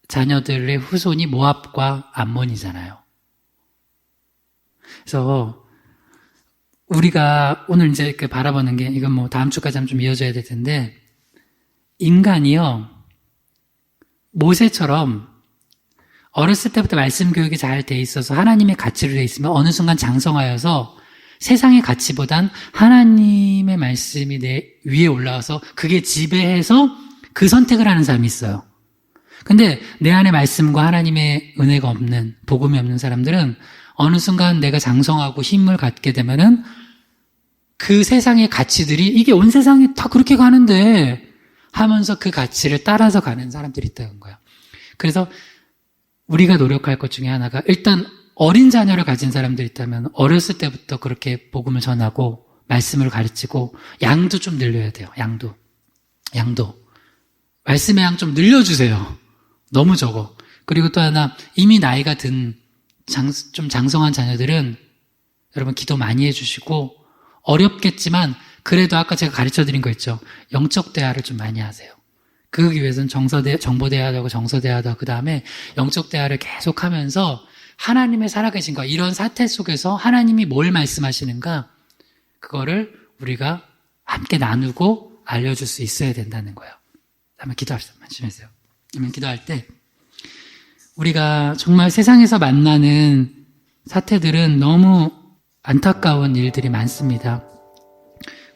자녀들의 후손이 모압과 암몬이잖아요. 그래서 우리가 오늘 이제 바라보는 게 이건 다음 주까지 좀 이어져야 될 텐데 인간이요 모세처럼 어렸을 때부터 말씀 교육이 잘 돼 있어서 하나님의 가치로 돼 있으면 어느 순간 장성하여서 세상의 가치보단 하나님의 말씀이 내 위에 올라와서 그게 지배해서 그 선택을 하는 사람이 있어요. 근데 내 안에 말씀과 하나님의 은혜가 없는 복음이 없는 사람들은 어느 순간 내가 장성하고 힘을 갖게 되면은 그 세상의 가치들이 이게 온 세상이 다 그렇게 가는데 하면서 그 가치를 따라서 가는 사람들이 있다는 거야. 그래서 우리가 노력할 것 중에 하나가 일단 어린 자녀를 가진 사람들이 있다면 어렸을 때부터 그렇게 복음을 전하고 말씀을 가르치고 양도 좀 늘려야 돼요. 양도. 말씀의 양 좀 늘려주세요. 너무 적어. 그리고 또 하나 이미 나이가 든 좀 장성한 자녀들은 여러분 기도 많이 해주시고 어렵겠지만 그래도 아까 제가 가르쳐드린 거 있죠. 영적 대화를 좀 많이 하세요. 그러기 위해서는 정보대화도 하고 정서대화도 하고 그 다음에 영적 대화를 계속하면서 하나님의 살아계신 거 이런 사태 속에서 하나님이 뭘 말씀하시는가 그거를 우리가 함께 나누고 알려줄 수 있어야 된다는 거예요. 한번 기도합시다. 말씀하세요. 그러면 기도할 때 우리가 정말 세상에서 만나는 사태들은 너무 안타까운 일들이 많습니다.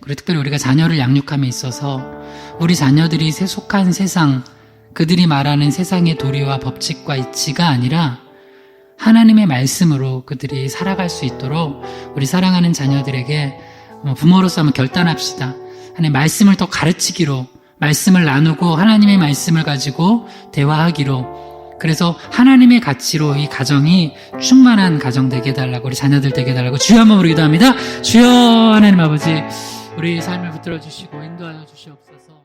그리고 특별히 우리가 자녀를 양육함에 있어서 우리 자녀들이 속한 세상, 그들이 말하는 세상의 도리와 법칙과 이치가 아니라 하나님의 말씀으로 그들이 살아갈 수 있도록 우리 사랑하는 자녀들에게 부모로서 한번 결단합시다. 하나님의 말씀을 더 가르치기로, 말씀을 나누고 하나님의 말씀을 가지고 대화하기로, 그래서 하나님의 가치로 이 가정이 충만한 가정 되게 해달라고, 우리 자녀들 되게 해달라고 주여 한번 우리 기도합니다. 주여 하나님 아버지, 우리 삶을 붙들어 주시고 인도하여 주시옵소서.